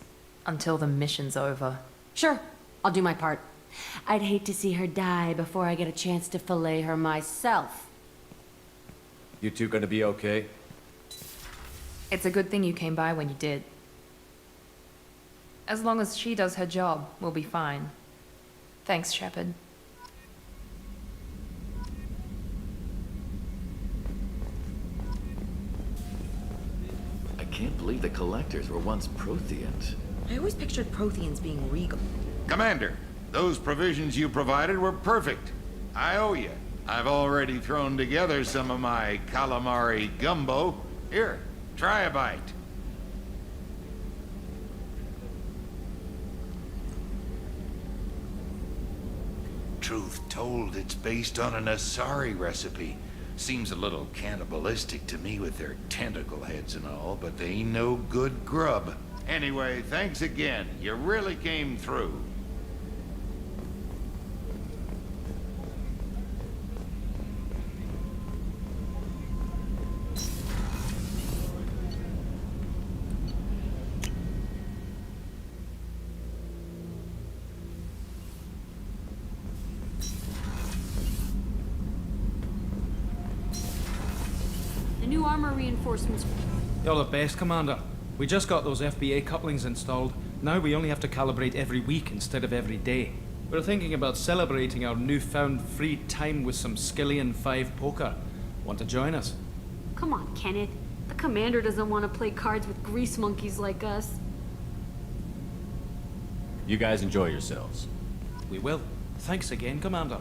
until the mission's over. Sure, I'll do my part. I'd hate to see her die before I get a chance to fillet her myself. You two gonna be okay? It's a good thing you came by when you did. As long as she does her job, we'll be fine. Thanks, Shepard. I can't believe the collectors were once Protheans. I always pictured Protheans being regal. Commander, those provisions you provided were perfect. I owe you. I've already thrown together some of my calamari gumbo. Here, try a bite. Truth told, it's based on an Asari recipe. Seems a little cannibalistic to me with their tentacle heads and all, but they ain't no good grub. Anyway, thanks again. You really came through. New armor reinforcements. You're the best, Commander. We just got those FBA couplings installed. Now we only have to calibrate every week instead of every day. We're thinking about celebrating our newfound free time with some Skillian 5 poker. Want to join us? Come on, Kenneth. The commander doesn't want to play cards with grease monkeys like us. You guys enjoy yourselves. We will. Thanks again, Commander.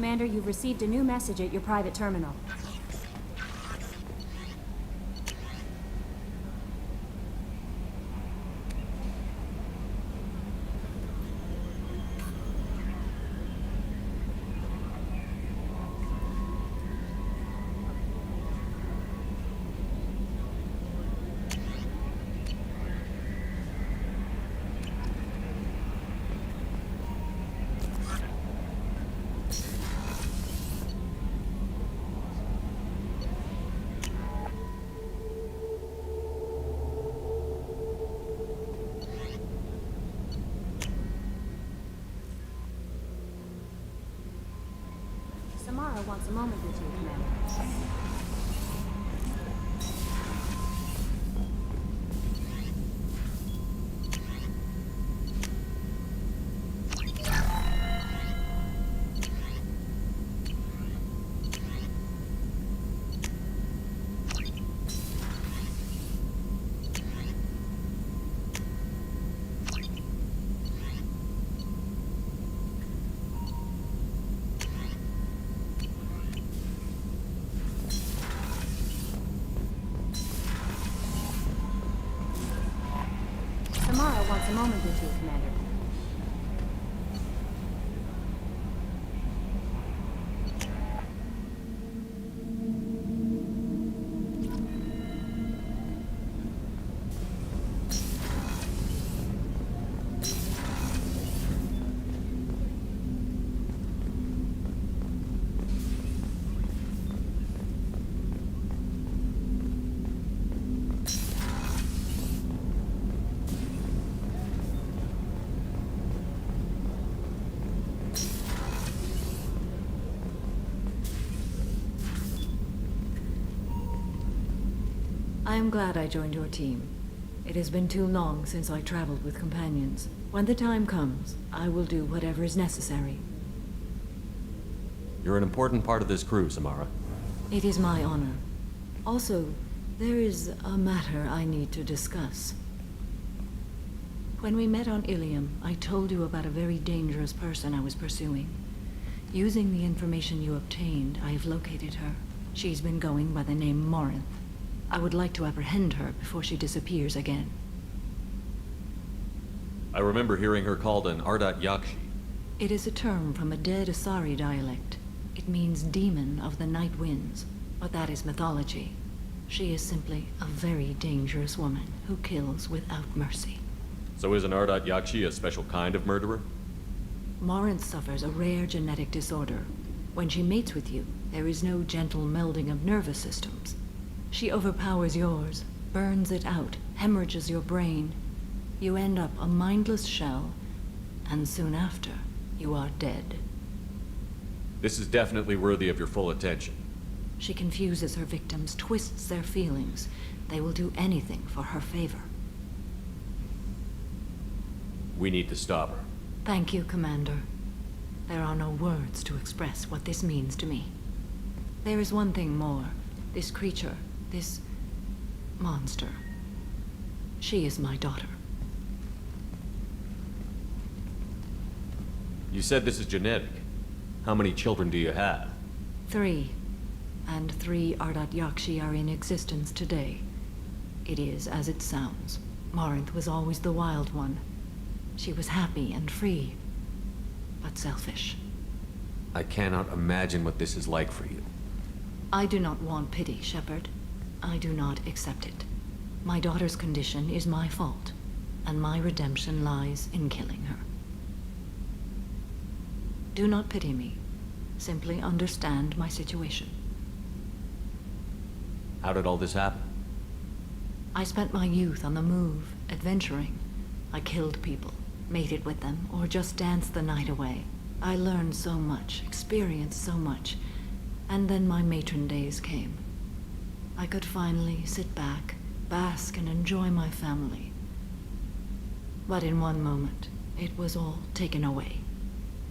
Commander, you've received a new message at your private terminal. wants a moment with you, Commander. Samara wants a moment with you, Commander. I am glad I joined your team. It has been too long since I traveled with companions. When the time comes, I will do whatever is necessary. You're an important part of this crew, Samara. It is my honor. Also, there is a matter I need to discuss. When we met on Ilium, I told you about a very dangerous person I was pursuing. Using the information you obtained, I have located her. She's been going by the name Morinth. I would like to apprehend her before she disappears again. I remember hearing her called an Ardat Yakshi. It is a term from a dead Asari dialect. It means demon of the night winds, but that is mythology. She is simply a very dangerous woman who kills without mercy. So is an Ardat Yakshi a special kind of murderer? Morinth suffers a rare genetic disorder. When she mates with you, there is no gentle melding of nervous systems. She overpowers yours, burns it out, hemorrhages your brain. You end up a mindless shell, and soon after, you are dead. This is definitely worthy of your full attention. She confuses her victims, twists their feelings. They will do anything for her favor. We need to stop her. Thank you, Commander. There are no words to express what this means to me. There is one thing more. This creature, this monster. She is my daughter. You said this is genetic. How many children do you have? 3. And 3 Ardat Yakshi are in existence today. It is as it sounds. Morinth was always the wild one. She was happy and free, but selfish. I cannot imagine what this is like for you. I do not want pity, Shepard. I do not accept it. My daughter's condition is my fault, and my redemption lies in killing her. Do not pity me. Simply understand my situation. How did all this happen? I spent my youth on the move, adventuring. I killed people, mated with them, or just danced the night away. I learned so much, experienced so much, and then my matron days came. I could finally sit back, bask, and enjoy my family. But in one moment, it was all taken away.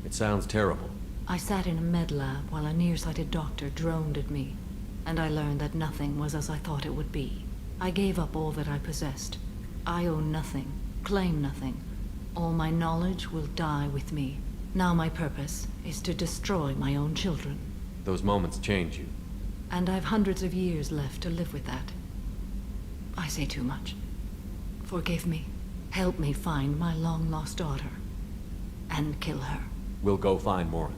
It sounds terrible. I sat in a med lab while a nearsighted doctor droned at me, and I learned that nothing was as I thought it would be. I gave up all that I possessed. I own nothing, claim nothing. All my knowledge will die with me. Now my purpose is to destroy my own children. Those moments change you. And I've hundreds of years left to live with that. I say too much. Forgive me. Help me find my long-lost daughter. And kill her. We'll go find Morinth.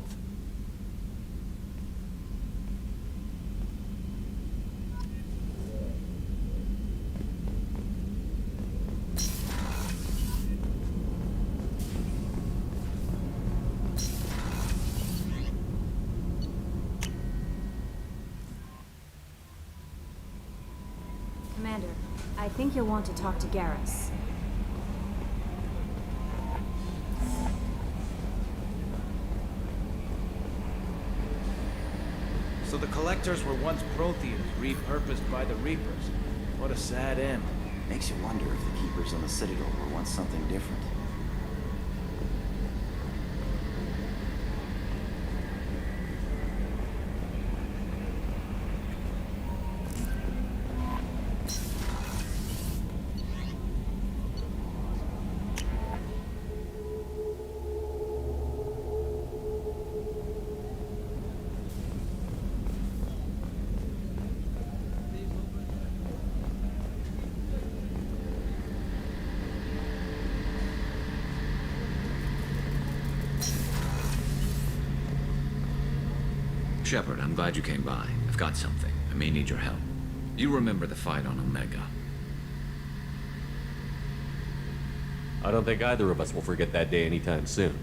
Commander, I think you'll want to talk to Garrus. So the Collectors were once Protheans, repurposed by the Reapers. What a sad end. Makes you wonder if the Keepers on the Citadel were once something different. Shepard, I'm glad you came by. I've got something. I may need your help. You remember the fight on Omega? I don't think either of us will forget that day anytime soon.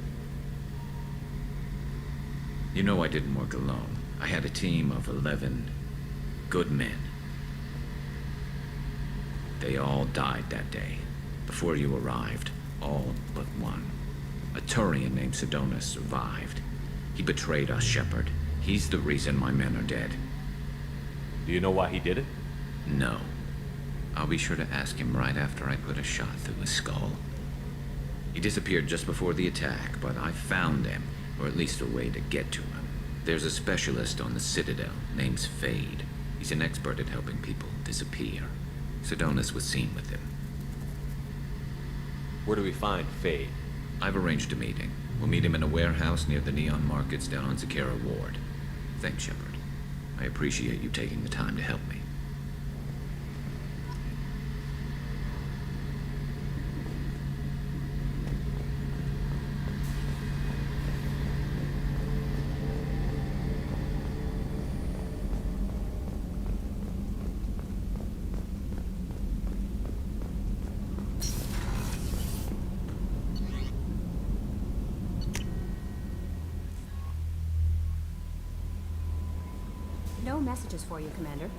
You know I didn't work alone. I had a team of 11 good men. They all died that day, before you arrived. All but one. A Turian named Sidonus survived. He betrayed us, Shepard. He's the reason my men are dead. Do you know why he did it? No. I'll be sure to ask him right after I put a shot through his skull. He disappeared just before the attack, but I found him, or at least a way to get to him. There's a specialist on the Citadel, name's Fade. He's an expert at helping people disappear. Sidonus was seen with him. Where do we find Fade? I've arranged a meeting. We'll meet him in a warehouse near the Neon Markets down on Zakera Ward. Thanks, Shepard. I appreciate you taking the time to help me. No messages for you, Commander.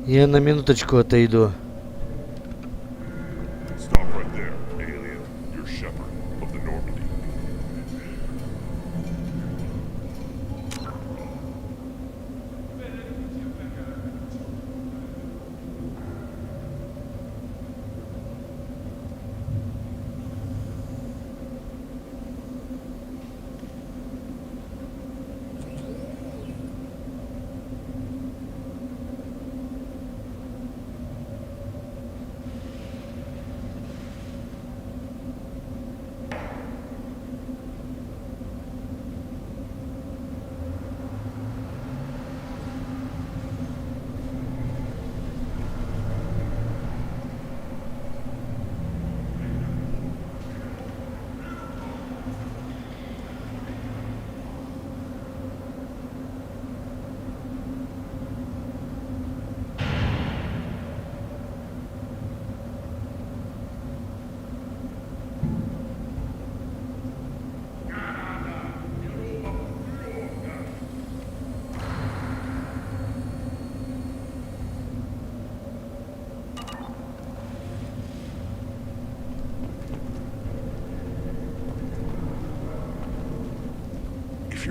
Я на минуточку отойду. Stop right there, alien. You're Shepard of the Normandy.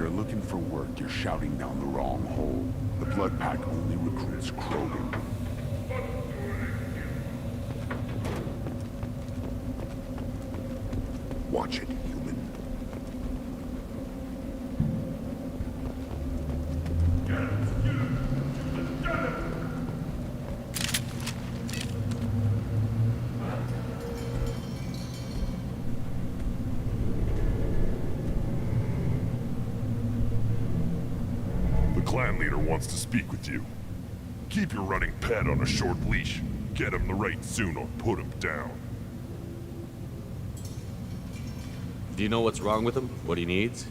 you're looking for work, you're shouting down the wrong hole. The Blood Pack only recruits Krogan. Watch it, human. The clan leader wants to speak with you. Keep your running pet on a short leash. Get him the right soon or put him down. Do you know what's wrong with him? What he needs?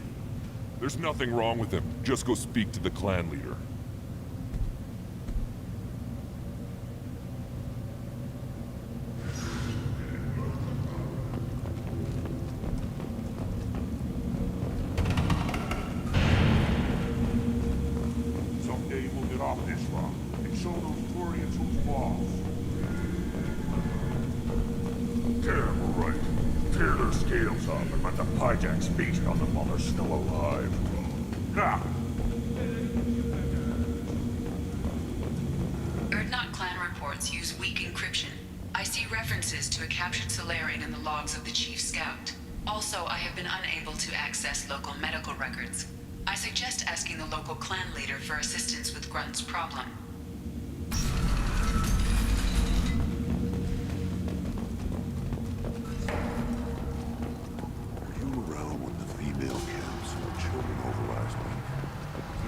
There's nothing wrong with him. Just go speak to the clan leader. Someday we'll get off this rock and show those Turians who's boss. Damn right. Tear their scales off and let the Pyjaks feast on them while they're still alive. Ha! Erdnot clan reports use weak encryption. I see references to a captured Solarian in the logs of the Chief Scout. Also, I have been unable to access local medical records. I suggest asking the local clan leader for assistance with Grunt's problem.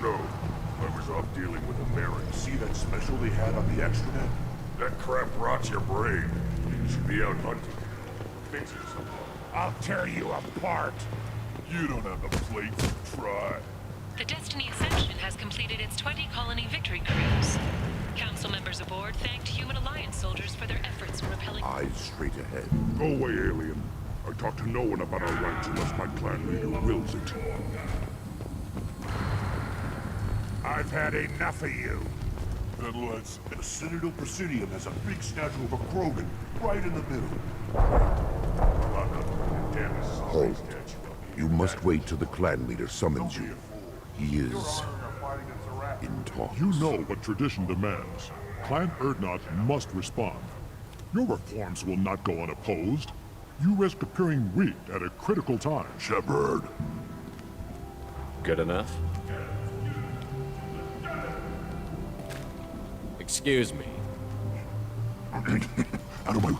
No. I was off dealing with a Baron. See that special they had on the extranet? That crap rots your brain. You should be out hunting. Fix yourself. I'll tear you apart. You don't have the plate to try. The Destiny Ascension has completed its 20-colony victory cruise. Council members aboard thanked Human Alliance soldiers for their efforts in repelling... Eyes straight ahead. Go away, alien. I talk to no one about our rights unless my clan leader wills it. I've had enough of you. Then let's... The Citadel Presidium has a big statue of a Krogan right in the middle. Halt. You must wait till the clan leader summons you. He is... in talks. You know what tradition demands. Clan Erdnot must respond. Your reforms will not go unopposed. You risk appearing weak at a critical time. Shepard. Good enough? Excuse me. Out of my...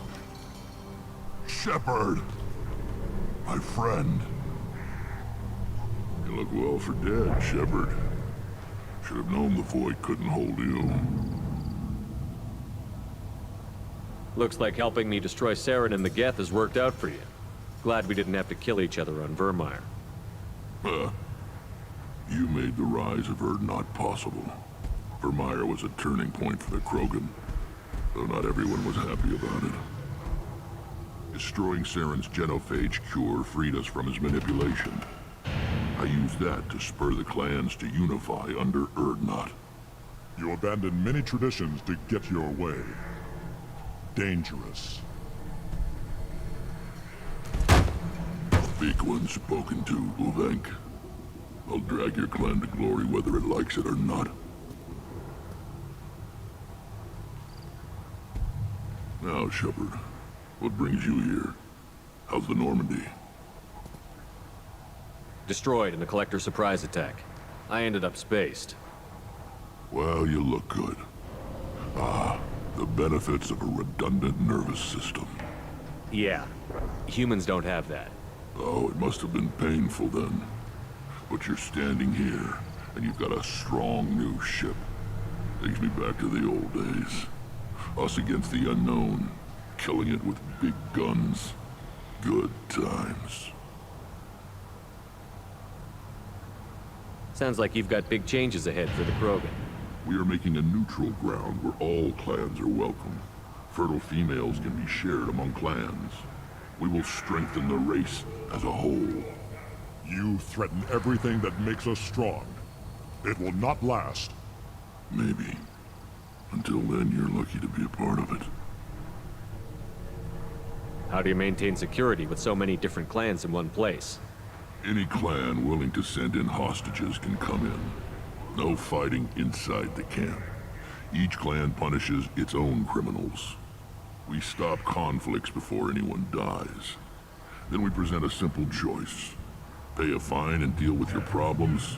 Shepard! My friend. You look well for dead, Shepard. Should have known the Void couldn't hold you. Looks like helping me destroy Saren and the Geth has worked out for you. Glad we didn't have to kill each other on Vermeer. You made the rise of Erdnot possible. Vermeer was a turning point for the Krogan, though not everyone was happy about it. Destroying Saren's genophage cure freed us from his manipulation. I used that to spur the clans to unify under Erdnot. You abandoned many traditions to get your way. Dangerous. Speak when spoken to, Uvenk. I'll drag your clan to glory whether it likes it or not. Now, Shepard, what brings you here? How's the Normandy? Destroyed in a collector surprise attack. I ended up spaced. Well, you look good. Ah, the benefits of a redundant nervous system. Yeah, humans don't have that. Oh, it must have been painful then. But you're standing here, and you've got a strong new ship. Takes me back to the old days. Us against the unknown, killing it with big guns. Good times. Sounds like you've got big changes ahead for the Krogan. We are making a neutral ground where all clans are welcome. Fertile females can be shared among clans. We will strengthen the race as a whole. You threaten everything that makes us strong. It will not last. Maybe. Until then, you're lucky to be a part of it. How do you maintain security with so many different clans in one place? Any clan willing to send in hostages can come in. No fighting inside the camp. Each clan punishes its own criminals. We stop conflicts before anyone dies. Then we present a simple choice. Pay a fine and deal with your problems,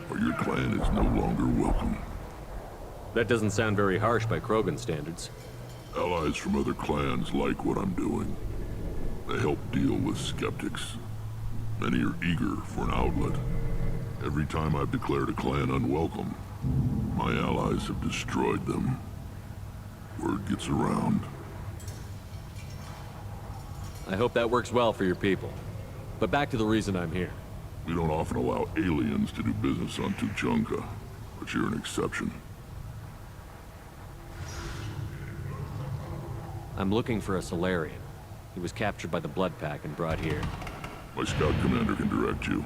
or your clan is no longer welcome. That doesn't sound very harsh by Krogan standards. Allies from other clans like what I'm doing. They help deal with skeptics. Many are eager for an outlet. Every time I've declared a clan unwelcome, my allies have destroyed them. Word gets around. I hope that works well for your people. But back to the reason I'm here. We don't often allow aliens to do business on Tuchanka, but you're an exception. I'm looking for a Solarian. He was captured by the Blood Pack and brought here. My scout commander can direct you.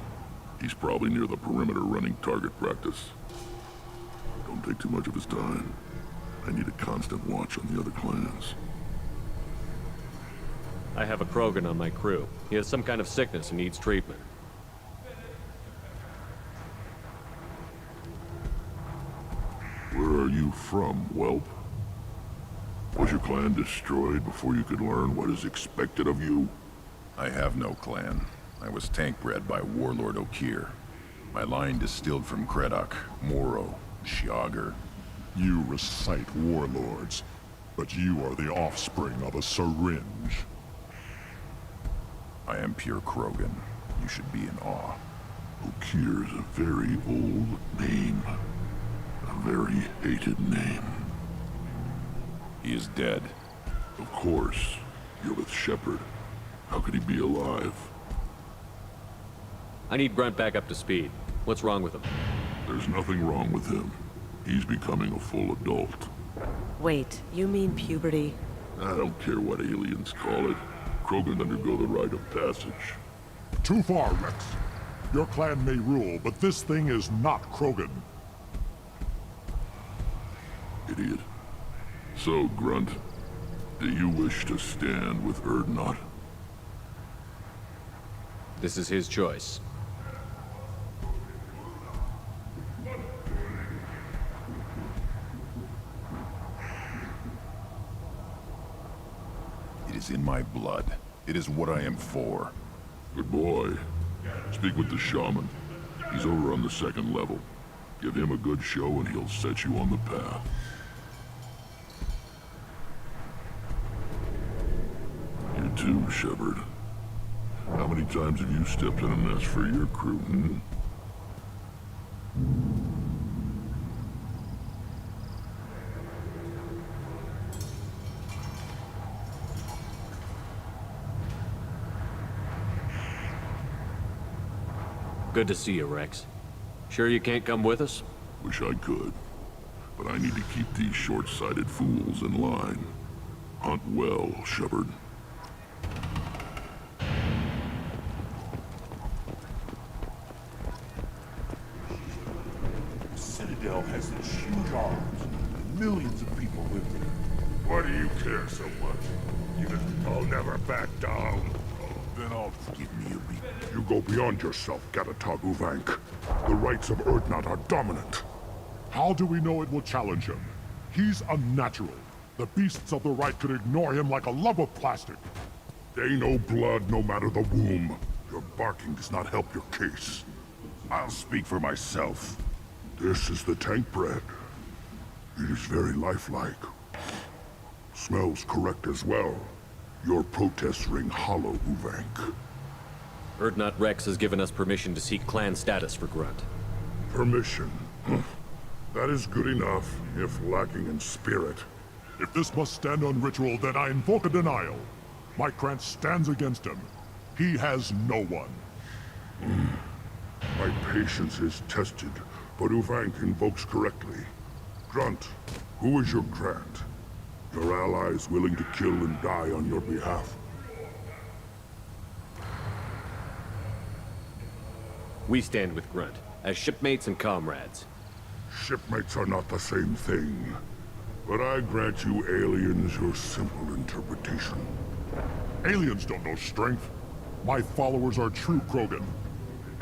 He's probably near the perimeter running target practice. Don't take too much of his time. I need a constant watch on the other clans. I have a Krogan on my crew. He has some kind of sickness and needs treatment. Where are you from, whelp? Was your clan destroyed before you could learn what is expected of you? I have no clan. I was tank bred by Warlord Okir. My line distilled from Kredok, Moro, Shiagar. You recite warlords, but you are the offspring of a syringe. I am pure Krogan. You should be in awe. Okir's a very old name. A very hated name. He is dead. Of course. You're with Shepard. How could he be alive? I need Grunt back up to speed. What's wrong with him? There's nothing wrong with him. He's becoming a full adult. Wait, you mean puberty? I don't care what aliens call it. Krogan undergo the rite of passage. Too far, Rex. Your clan may rule, but this thing is not Krogan. Idiot. So, Grunt, do you wish to stand with Urdnot? This is his choice. It is in my blood. It is what I am for. Good boy. Speak with the shaman. He's over on the second level. Give him a good show and he'll set you on the path. You too, Shepard. How many times have you stepped in a mess for your crew, hmm? Good to see you, Rex. Sure you can't come with us? Wish I could. But I need to keep these short-sighted fools in line. Hunt well, Shepard. The Citadel has these huge arms, and millions of people live there. Why do you care so much? I'll never back down. Then I'll give me a beat. You go beyond yourself, Gatatog Uvank. The rights of Urdnot are dominant. How do we know it will challenge him? He's unnatural. The beasts of the right could ignore him like a lump of plastic. They know blood no matter the womb. Your barking does not help your case. I'll speak for myself. This is the tank bread. It is very lifelike. Smells correct as well. Your protests ring hollow, Uvank. Urdnot Rex has given us permission to seek clan status for Grunt. Permission? That is good enough, if lacking in spirit. If this must stand on ritual, then I invoke a denial. My Krant stands against him. He has no one. My patience is tested, but Uvank invokes correctly. Grunt, who is your Krant? Your allies willing to kill and die on your behalf? We stand with Grunt, as shipmates and comrades. Shipmates are not the same thing. But I grant you aliens your simple interpretation. Aliens don't know strength. My followers are true Krogan.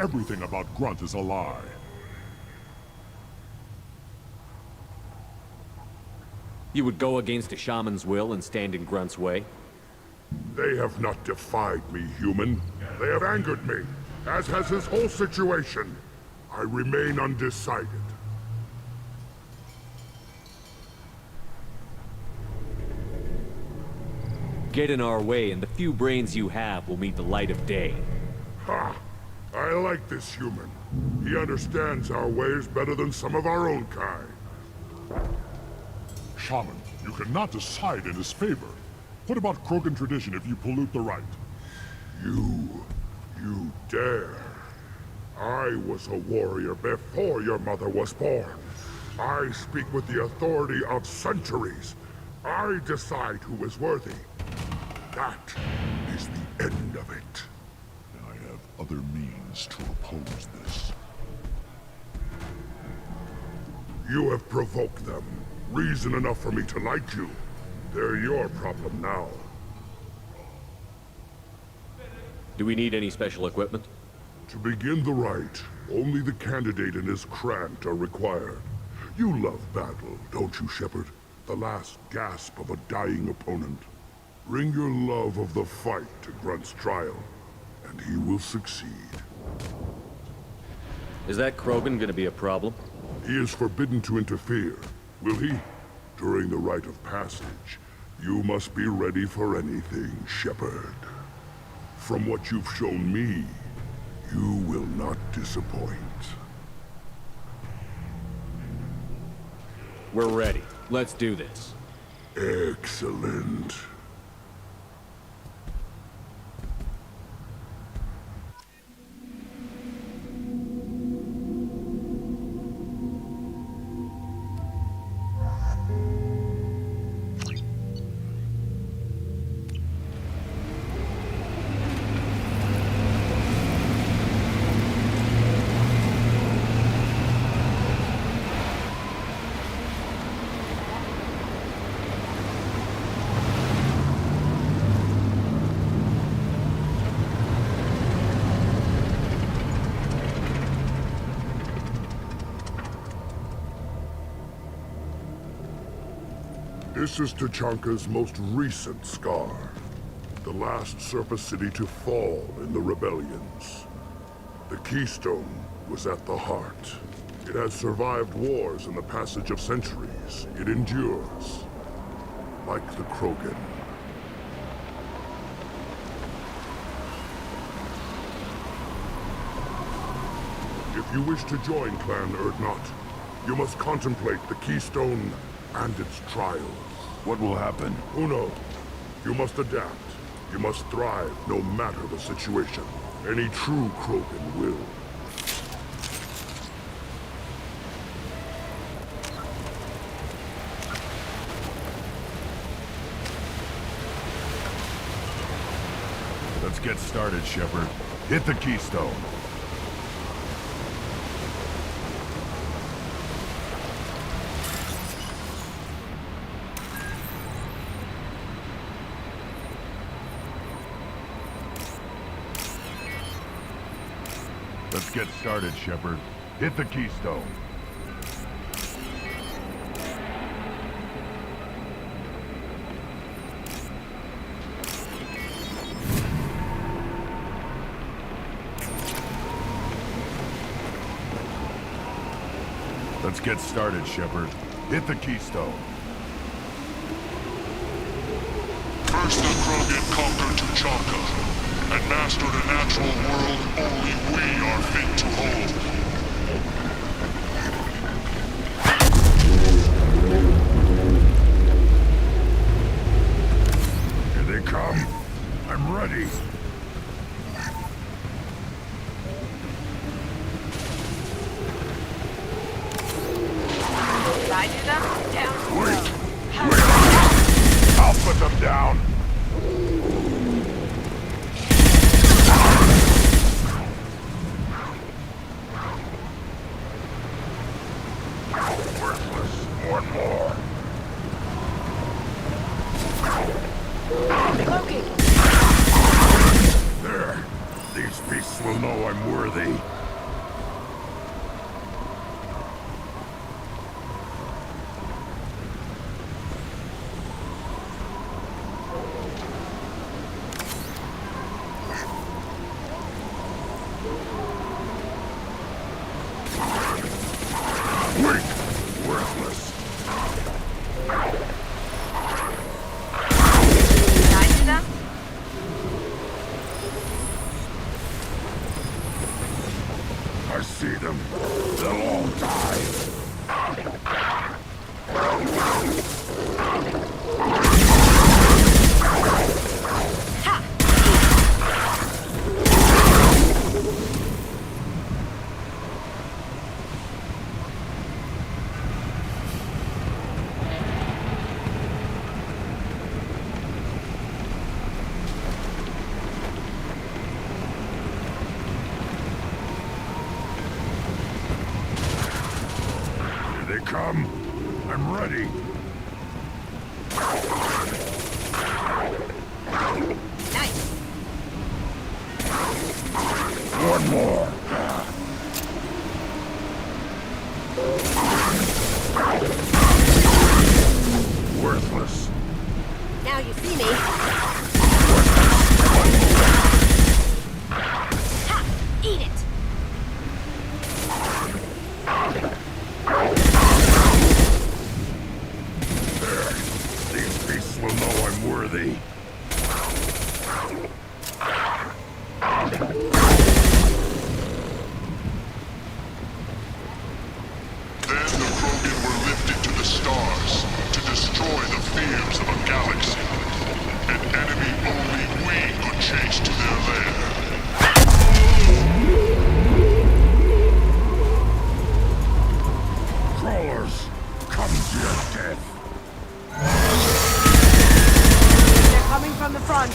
everything about Grunt is a lie. You would go against a shaman's will and stand in Grunt's way? They have not defied me, human. They have angered me, as has his whole situation. I remain undecided. Get in our way, and the few brains you have will meet the light of day. Ha! I like this human. He understands our ways better than some of our own kind. Shaman, you cannot decide in his favor. What about Krogan tradition if you pollute the rite? You dare. I was a warrior before your mother was born. I speak with the authority of centuries. I decide who is worthy. That is the end of it. I have other means to oppose this. You have provoked them. Reason enough for me to like you. They're your problem now. Do we need any special equipment? To begin the rite, only the candidate and his Krant are required. You love battle, don't you, Shepard? The last gasp of a dying opponent. Bring your love of the fight to Grunt's trial, and he will succeed. Is that Krogan gonna be a problem? He is forbidden to interfere. Will he? During the rite of passage, you must be ready for anything, Shepard. From what you've shown me, you will not disappoint. We're ready. Let's do this. Excellent. This is Tachanka's most recent scar. The last surface city to fall in the rebellions. The Keystone was at the heart. It has survived wars and the passage of centuries. It endures. Like the Krogan. If you wish to join Clan Urdnot, you must contemplate the Keystone and its trials. What will happen? Who knows? You must adapt. You must thrive no matter the situation. Any true Krogan will. Let's get started, Shepard. Hit the Keystone. Let's get started, Shepard. Hit the Keystone. Let's get started, Shepard. Hit the Keystone. First the Krogan conquered Tachanka and mastered a natural world only we are fit to hold. Here they come. I'm ready. I do them down. Wait. I'll put them down. beasts will know I'm worthy. Come. I'm ready. Nice. One more. Worthless. Now you see me. Ha! Eat it. Will know I'm worthy. Then the Krogan were lifted to the stars to destroy the fears of a galaxy. An enemy only we could chase to their lair. Crawlers, come to your death. Coming from the front.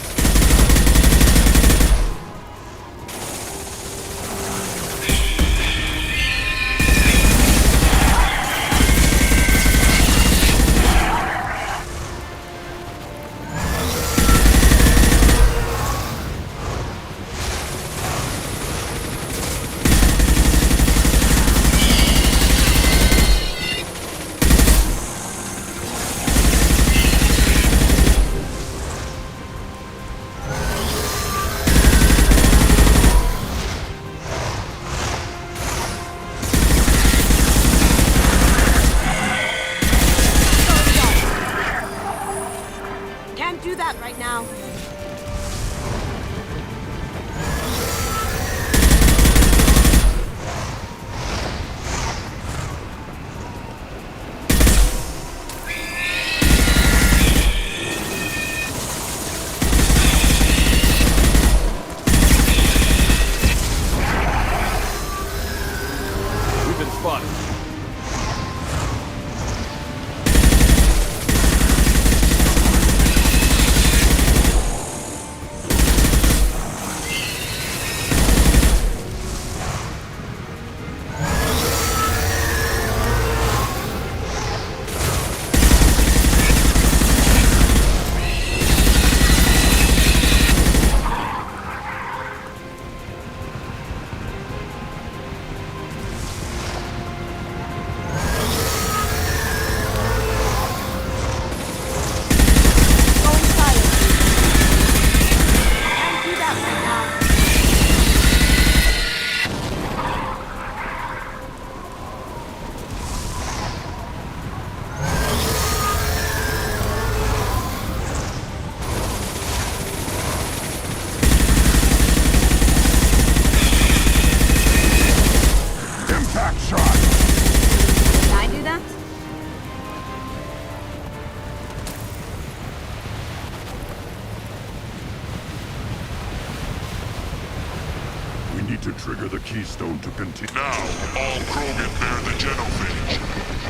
To trigger the keystone to continue. Now, all Krogan bear the genophage.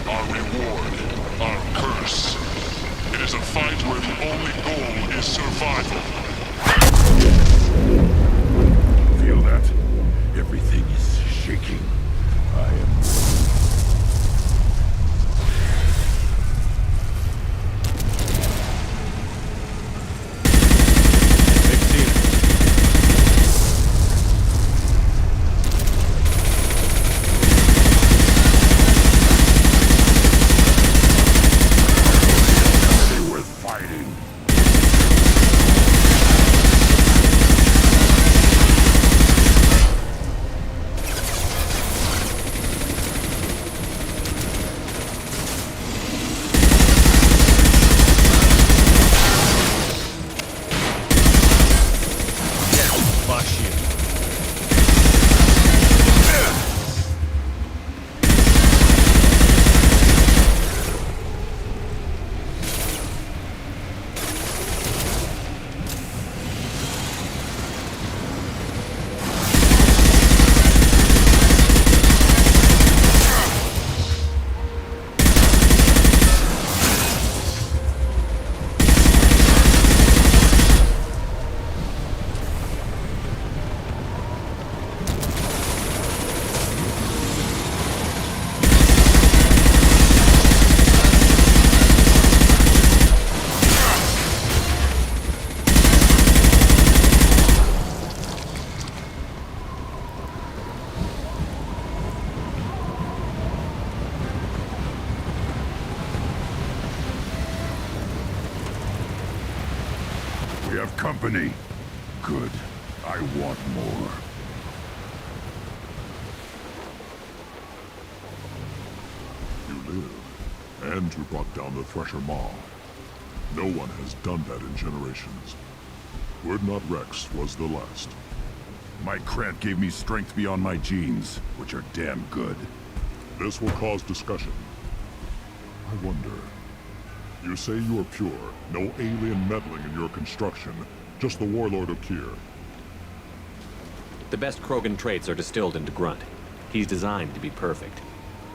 Our reward, our curse. It is a fight where the only goal is survival. Feel that? Everything is shaking. I am... company. Good. I want more. You live, and you brought down the Thresher Maw. No one has done that in generations. Urdnot Rex was the last. My Krant gave me strength beyond my genes, which are damn good. This will cause discussion. I wonder... You say you are pure, no alien meddling in your construction, just the Warlord Okeer. The best Krogan traits are distilled into Grunt. He's designed to be perfect.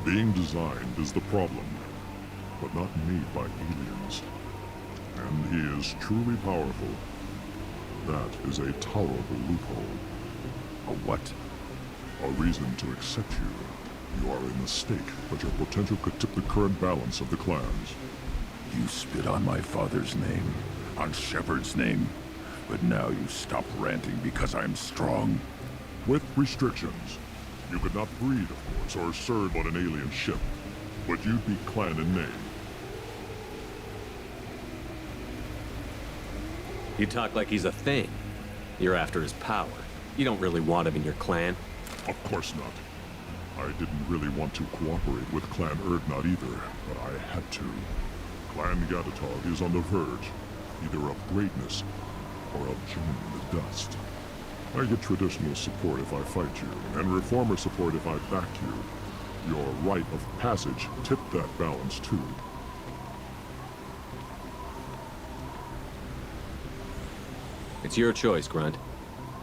Being designed is the problem, but not made by aliens. And he is truly powerful. That is a tolerable loophole. A what? A reason to accept you. You are a mistake, but your potential could tip the current balance of the clans. You spit on my father's name, on Shepard's name, but now you stop ranting because I'm strong. With restrictions. You could not breed, of course, or serve on an alien ship, but you'd be clan in name. You talk like he's a thing. You're after his power. You don't really want him in your clan. Of course not. I didn't really want to cooperate with Clan Urdnot either, but I had to. Clan Gatatog is on the verge, either of greatness or of joining the dust. I get traditional support if I fight you, and reformer support if I back you. Your rite of passage tipped that balance too. It's your choice, Grunt.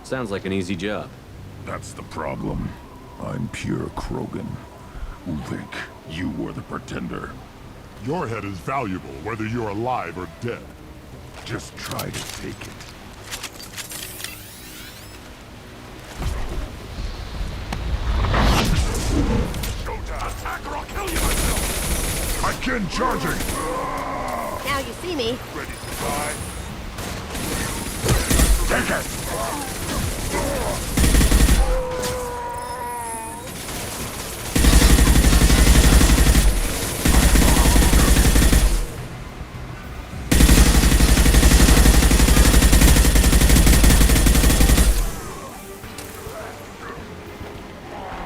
Sounds like an easy job. That's the problem. I'm pure Krogan. Ulvik, you were the pretender. Your head is valuable, whether you're alive or dead. Just try to take it. Attack or I'll kill you myself! Again charging! Now you see me. Ready to die? Take it!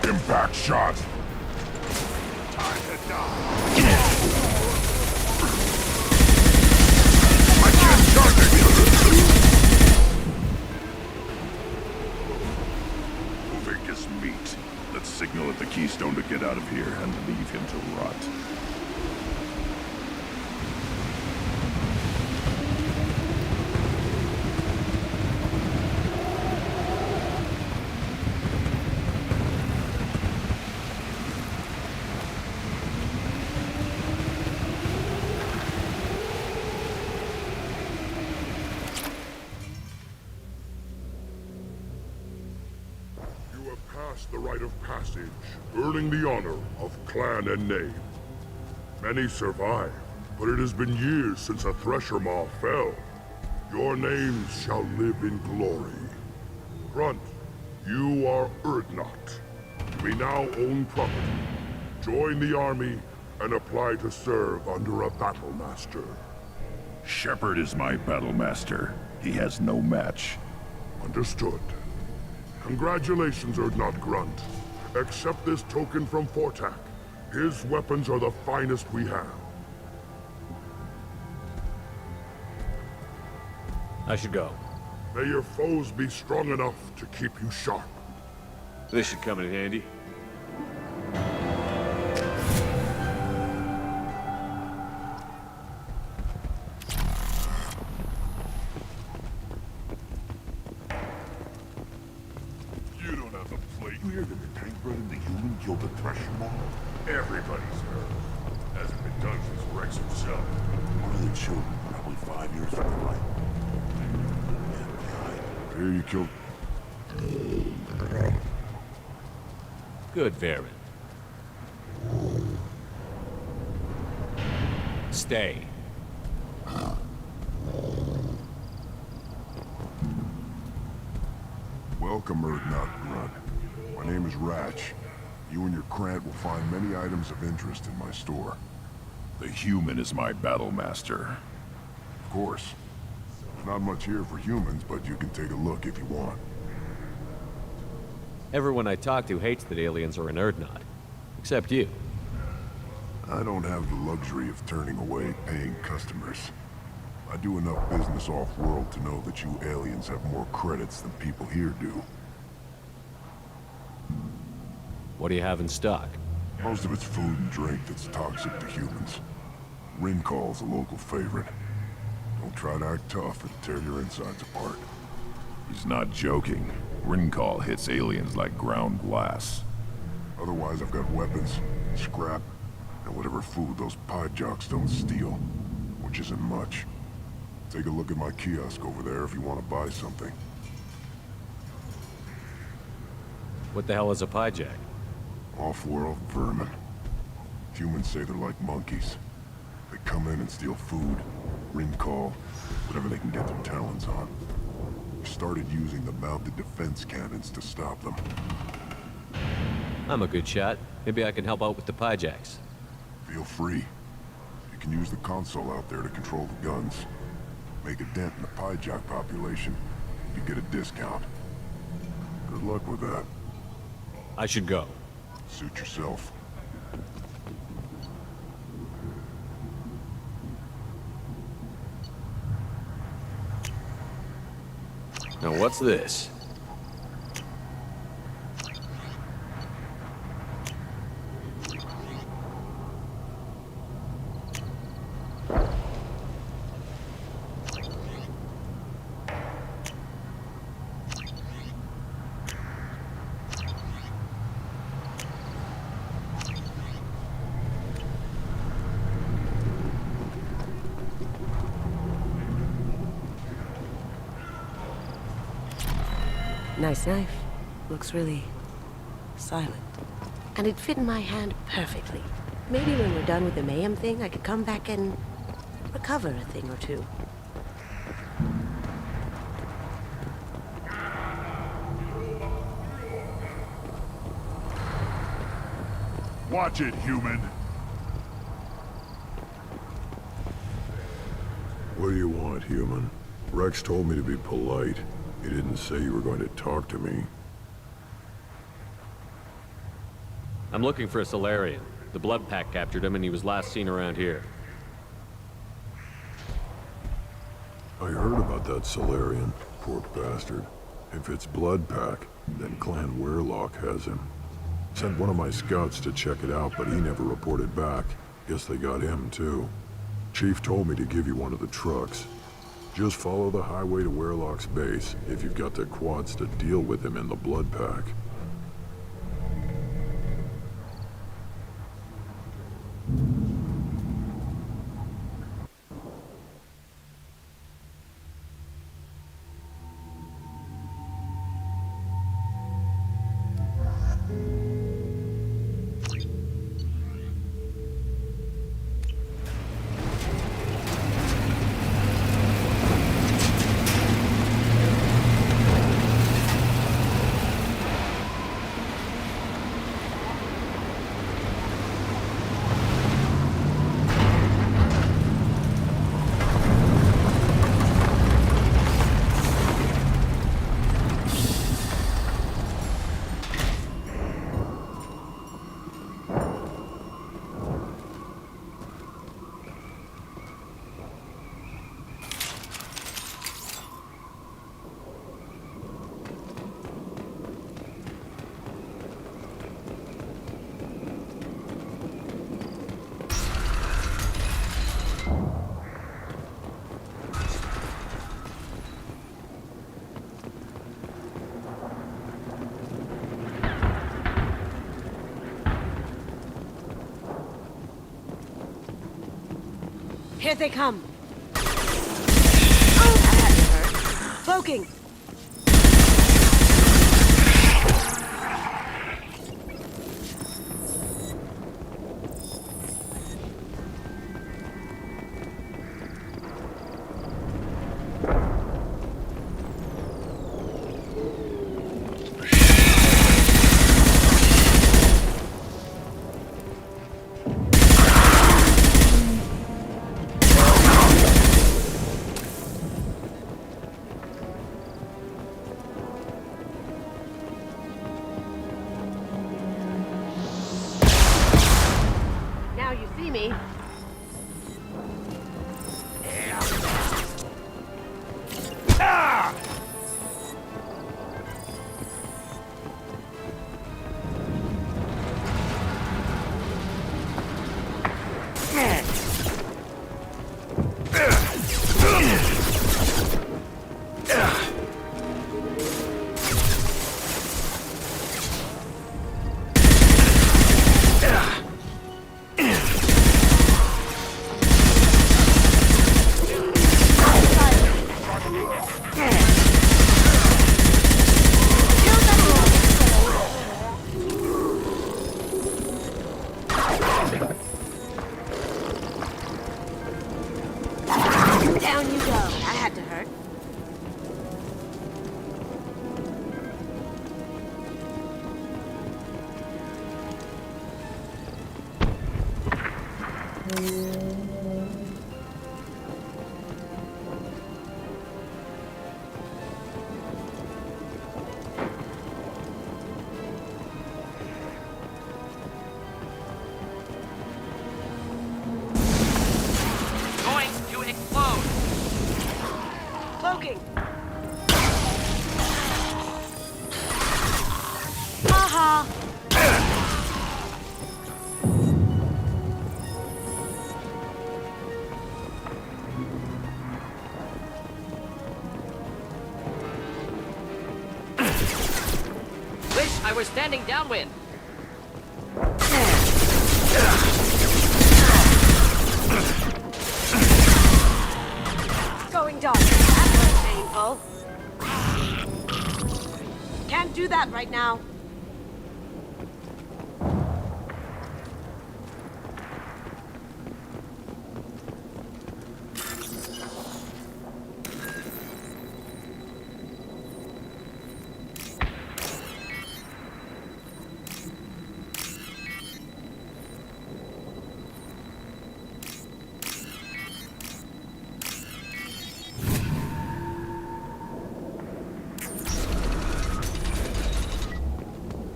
Impact shot! Time to die! Again charging! Moving is meat. Let's signal at the Keystone to get out of here and leave him to rot. The rite of passage, earning the honor of clan and name. Many survive, but it has been years since a Thresher Maw fell. Your names shall live in glory. Grunt, you are Urdnot. We now own property. Join the army and apply to serve under a battle master. Shepard is my battle master. He has no match. Understood. Congratulations, Urdnot Grunt. Accept this token from Fortak. His weapons are the finest we have. I should go. May your foes be strong enough to keep you sharp. This should come in handy. Killed the Thresher Maw? Everybody's heard. Hasn't been done since Rex himself. One of the children, probably 5 years from the light. Here you killed... Good, Varen. Stay. Welcome, Urdnot Grunt. My name is Ratch. You and your Krant will find many items of interest in my store. The human is my battle master. Of course. Not much here for humans, but you can take a look if you want. Everyone I talk to hates that aliens are an Erdnot. Except you. I don't have the luxury of turning away paying customers. I do enough business off-world to know that you aliens have more credits than people here do. What do you have in stock? Most of it's food and drink that's toxic to humans. Rincall's a local favorite. Don't try to act tough and tear your insides apart. He's not joking. Rincall hits aliens like ground glass. Otherwise, I've got weapons, scrap, and whatever food those pie jocks don't steal, which isn't much. Take a look at my kiosk over there if you want to buy something. What the hell is a pie jack? Off-world vermin. Humans say they're like monkeys. They come in and steal food, Rincall, whatever they can get their talons on. We started using the mounted defense cannons to stop them. I'm a good shot. Maybe I can help out with the pie jacks. Feel free. You can use the console out there to control the guns. Make a dent in the pie jack population. You get a discount. Good luck with that. I should go. Suit yourself. Now what's this? Nice knife. Looks really silent. And it'd fit in my hand perfectly. Maybe when we're done with the mayhem thing, I could come back and recover a thing or two. Watch it, human. What do you want, human? Rex told me to be polite. He didn't say you were going to talk to me. I'm looking for a Solarian. The blood pack captured him and he was last seen around here. I heard about that Solarian. Poor bastard. If it's blood pack, then Clan Werelock has him. Sent one of my scouts to check it out, but he never reported back. Guess they got him too. Chief told me to give you one of the trucks. Just follow the highway to Werelock's base if you've got the quads to deal with him in the blood pack. Here they come. Oh, that hurt. Cloaking. see me. I was standing downwind. Going dark. That was painful. Can't do that right now.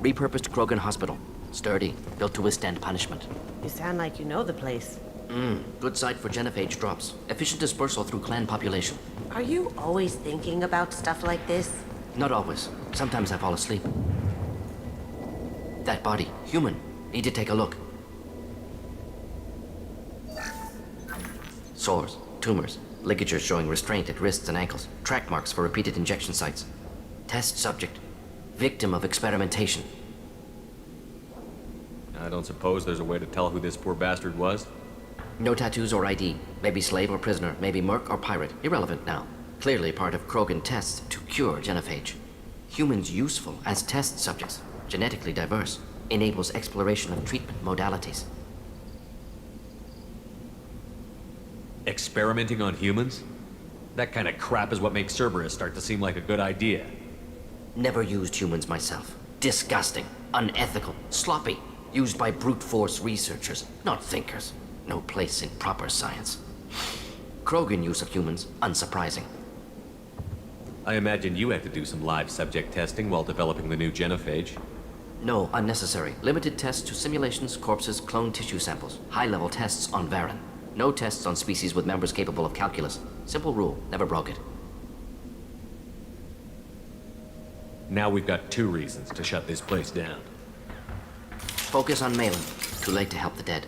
Repurposed Krogan Hospital. Sturdy, built to withstand punishment. You sound like you know the place. Good site for genophage drops. Efficient dispersal through clan population. Are you always thinking about stuff like this? Not always. Sometimes I fall asleep. That body, human. Need to take a look. Sores, tumors, ligatures showing restraint at wrists and ankles, track marks for repeated injection sites. Test subject. Victim of experimentation. I don't suppose there's a way to tell who this poor bastard was? No tattoos or ID. Maybe slave or prisoner. Maybe merc or pirate. Irrelevant now. Clearly part of Krogan tests to cure genophage. Humans useful as test subjects. Genetically diverse. Enables exploration of treatment modalities. Experimenting on humans? That kind of crap is what makes Cerberus start to seem like a good idea. Never used humans myself. Disgusting. Unethical. Sloppy. Used by brute force researchers, not thinkers. No place in proper science. Krogan use of humans, unsurprising. I imagine you had to do some live subject testing while developing the new genophage. No, unnecessary. Limited tests to simulations, corpses, cloned tissue samples. High-level tests on Varen. No tests on species with members capable of calculus. Simple rule, never broke it. Now we've got 2 reasons to shut this place down. Focus on Malin. Too late to help the dead.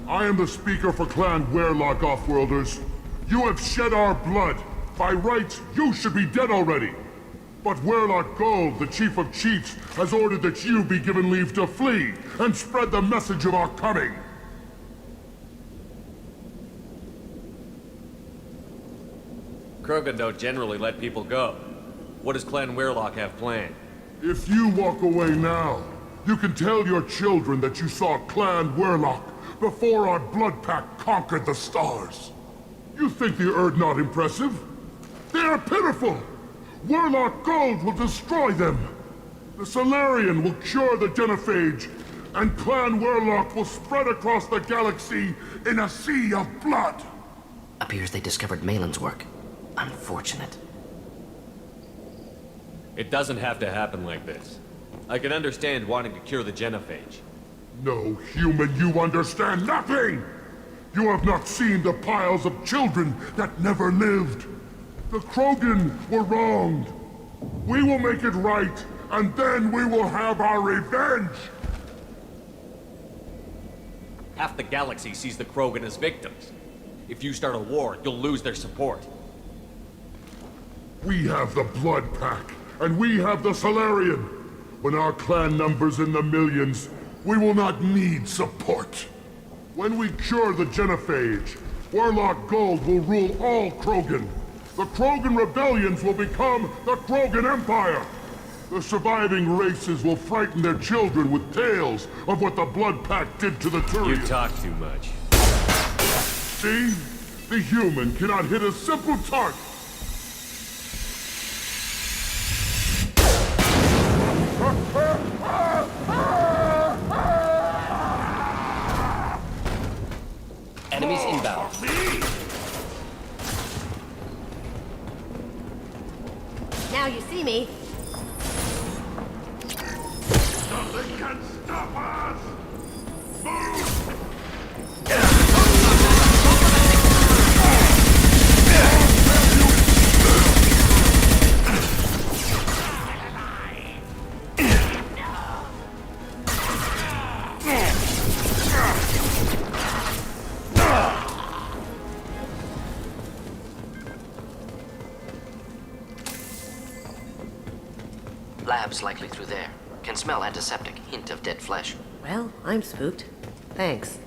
I am the speaker for Clan Werelock, Offworlders. You have shed our blood. By rights, you should be dead already. But Werelock Gold, the Chief of Chiefs, has ordered that you be given leave to flee and spread the message of our coming. Krogan don't generally let people go. What does Clan Werelock have planned? If you walk away now, you can tell your children that you saw Clan Werelock before our blood pact conquered the stars. You think the Erd not impressive? They are pitiful! Warlock Gold will destroy them! The Solarian will cure the genophage, and Clan Warlock will spread across the galaxy in a sea of blood! Appears they discovered Malin's work. Unfortunate. It doesn't have to happen like this. I can understand wanting to cure the genophage. No, human, you understand nothing! You have not seen the piles of children that never lived. The Krogan were wronged. We will make it right, and then we will have our revenge! Half the galaxy sees the Krogan as victims. If you start a war, you'll lose their support. We have the Blood Pack, and we have the Solarian. When our clan numbers in the millions, we will not need support. When we cure the genophage, Warlock Gold will rule all Krogan. The Krogan rebellions will become the Krogan Empire. The surviving races will frighten their children with tales of what the Blood Pack did to the Turians. You talk too much. See? The human cannot hit a simple target. Enemies inbound. Now you see me. Nothing can stop us! Move! Labs likely through there. Can smell antiseptic, hint of dead flesh. Well, I'm spooked. Thanks.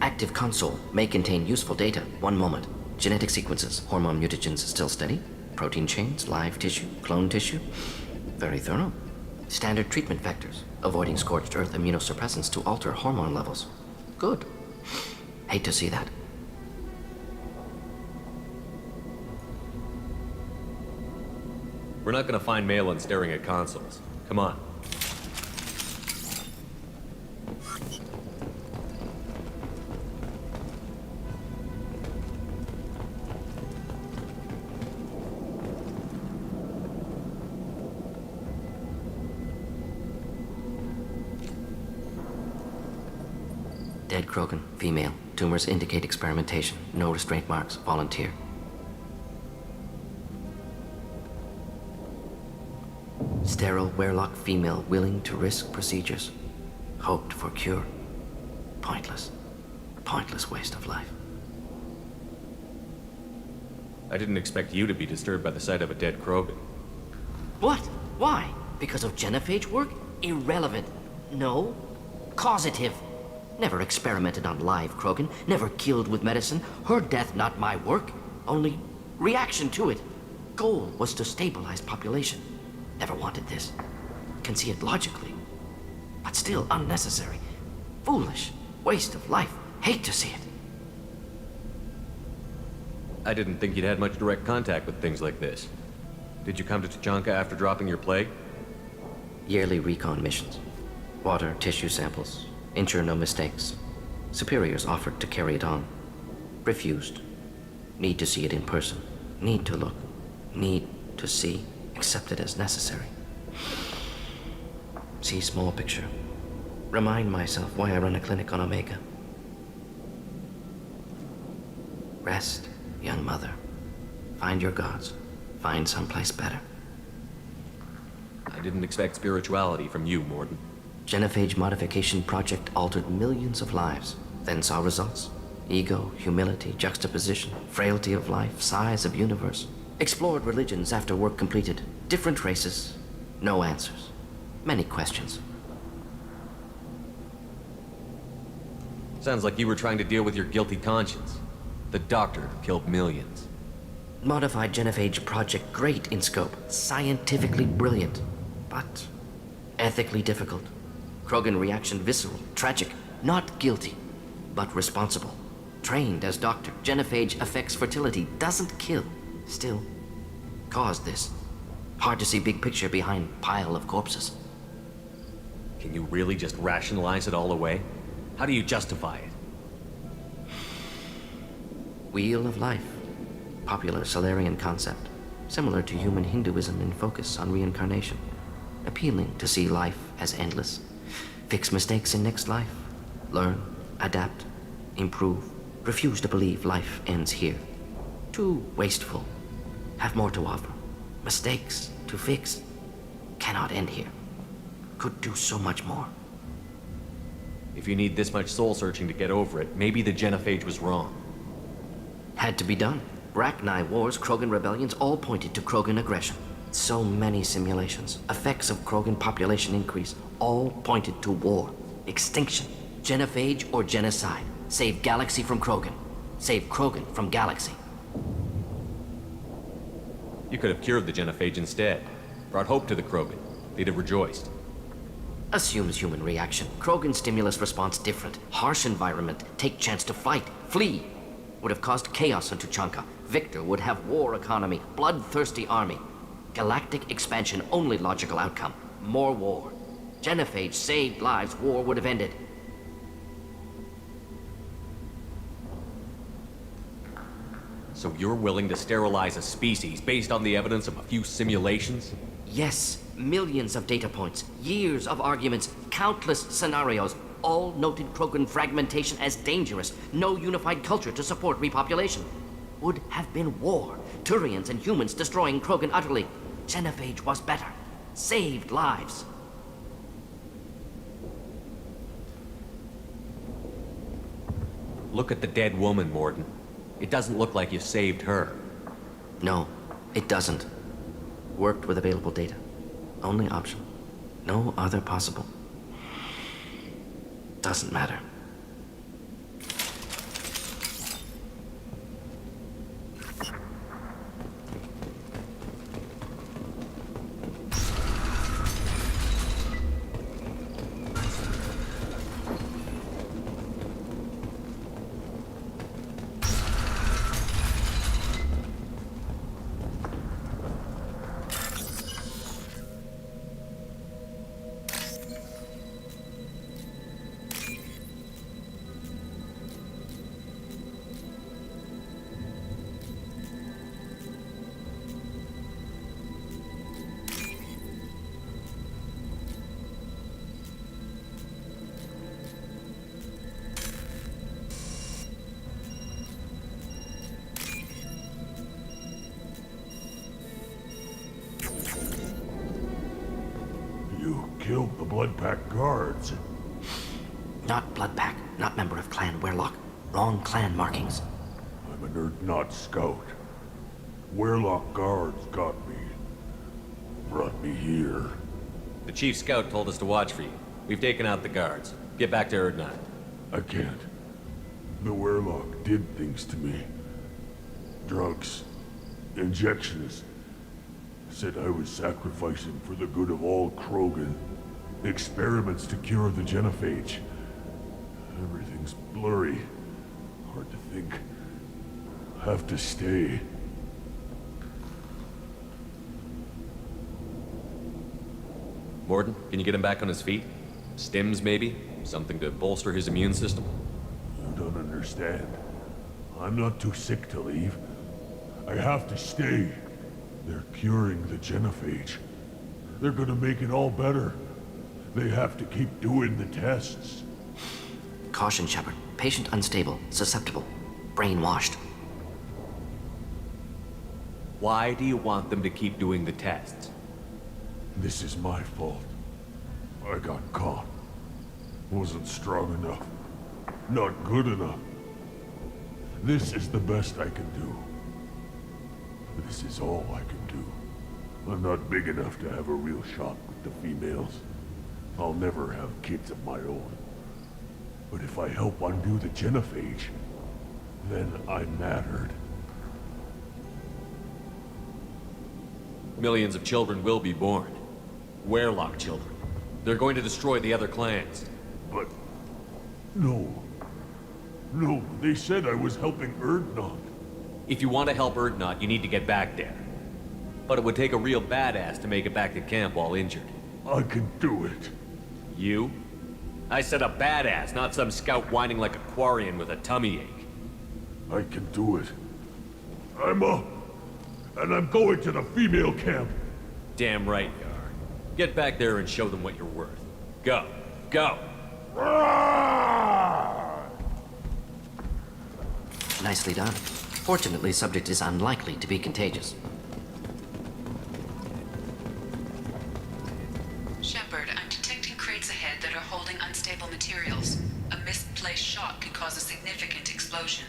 Active console may contain useful data. One moment. Genetic sequences, hormone mutagens still steady. Protein chains, live tissue, clone tissue. Very thorough. Standard treatment vectors, avoiding scorched earth immunosuppressants to alter hormone levels. Good. Hate to see that. We're not gonna find Malin staring at consoles. Come on. Dead Krogan, female. Tumors indicate experimentation. No restraint marks. Volunteer. Sterile Werelock female willing to risk procedures. Hoped for cure. Pointless. Pointless waste of life. I didn't expect you to be disturbed by the sight of a dead Krogan. What? Why? Because of genophage work? Irrelevant. No. Causative. Never experimented on live Krogan. Never killed with medicine. Her death not my work. Only reaction to it. Goal was to stabilize population. Never wanted this. Can see it logically. But still unnecessary. Foolish. Waste of life. Hate to see it. I didn't think you'd had much direct contact with things like this. Did you come to Tuchanka after dropping your plague? Yearly recon missions. Water, tissue samples. Ensure no mistakes. Superiors offered to carry it on. Refused. Need to see it in person. Need to look. Need to see. Accept it as necessary. See small picture. Remind myself why I run a clinic on Omega. Rest, young mother. Find your gods. Find someplace better. I didn't expect spirituality from you, Morden. Genophage modification project altered millions of lives. Then saw results. Ego, humility, juxtaposition, frailty of life, size of universe. Explored religions after work completed. Different races. No answers. Many questions. Sounds like you were trying to deal with your guilty conscience. The doctor who killed millions. Modified genophage project great in scope, scientifically brilliant, but ethically difficult. Krogan reaction visceral, tragic, not guilty, but responsible. Trained as doctor, genophage affects fertility, doesn't kill, still caused this. Hard to see big picture behind pile of corpses. Can you really just rationalize it all away? How do you justify it? Wheel of life. Popular Solarian concept. Similar to human Hinduism in focus on reincarnation. Appealing to see life as endless. Fix mistakes in next life. Learn, adapt, improve. Refuse to believe life ends here. Too wasteful. Have more to offer. Mistakes to fix. Cannot end here. Could do so much more. If you need this much soul searching to get over it, maybe the genophage was wrong. Had to be done. Rachni wars, Krogan rebellions, all pointed to Krogan aggression. So many simulations, effects of Krogan population increase, all pointed to war, extinction, genophage or genocide. Save galaxy from Krogan. Save Krogan from galaxy. You could have cured the genophage instead. Brought hope to the Krogan. They'd have rejoiced. Assumes human reaction. Krogan stimulus response different. Harsh environment. Take chance to fight. Flee. Would have caused chaos on Tuchanka. Victor would have war economy. Bloodthirsty army. Galactic expansion only logical outcome. More war. Genophage saved lives. War would have ended. So you're willing to sterilize a species based on the evidence of a few simulations? Yes. Millions of data points, years of arguments, countless scenarios, all noted Krogan fragmentation as dangerous, no unified culture to support repopulation. Would have been war, Turians and humans destroying Krogan utterly. Genophage was better, saved lives. Look at the dead woman, Morden. It doesn't look like you saved her. No, it doesn't. Worked with available data. Only option. No other possible. Doesn't matter. Killed the Blood Pack guards. Not Blood Pack, not member of Clan Werlock. Wrong clan markings. I'm a nerd, not scout. Werlock guards got me. Brought me here. The chief scout told us to watch for you. We've taken out the guards. Get back to Erdnot. I can't. The Werlock did things to me. Drugs. Injections. Said I was sacrificing for the good of all Krogan. Experiments to cure the genophage. Everything's blurry. Hard to think. Have to stay. Morden, can you get him back on his feet? Stims, maybe? Something to bolster his immune system? You don't understand. I'm not too sick to leave. I have to stay. They're curing the genophage. They're gonna make it all better. They have to keep doing the tests. Caution, Shepard. Patient unstable, susceptible, brainwashed. Why do you want them to keep doing the tests? This is my fault. I got caught. Wasn't strong enough. Not good enough. This is the best I can do. This is all I can do. I'm not big enough to have a real shot with the females. I'll never have kids of my own. But if I help undo the genophage, then I'm mattered. Millions of children will be born. Werelock children. They're going to destroy the other clans. But... no. No, they said I was helping Erdnot. If you want to help Erdnot, you need to get back there. But it would take a real badass to make it back to camp while injured. I can do it. You? I said a badass, not some scout whining like a Quarian with a tummy ache. I can do it. I'm up. And I'm going to the female camp. Damn right you are. Get back there and show them what you're worth. Go. Go! Nicely done. Fortunately, subject is unlikely to be contagious. Shepard, I'm detecting crates ahead that are holding unstable materials. A misplaced shot could cause a significant explosion.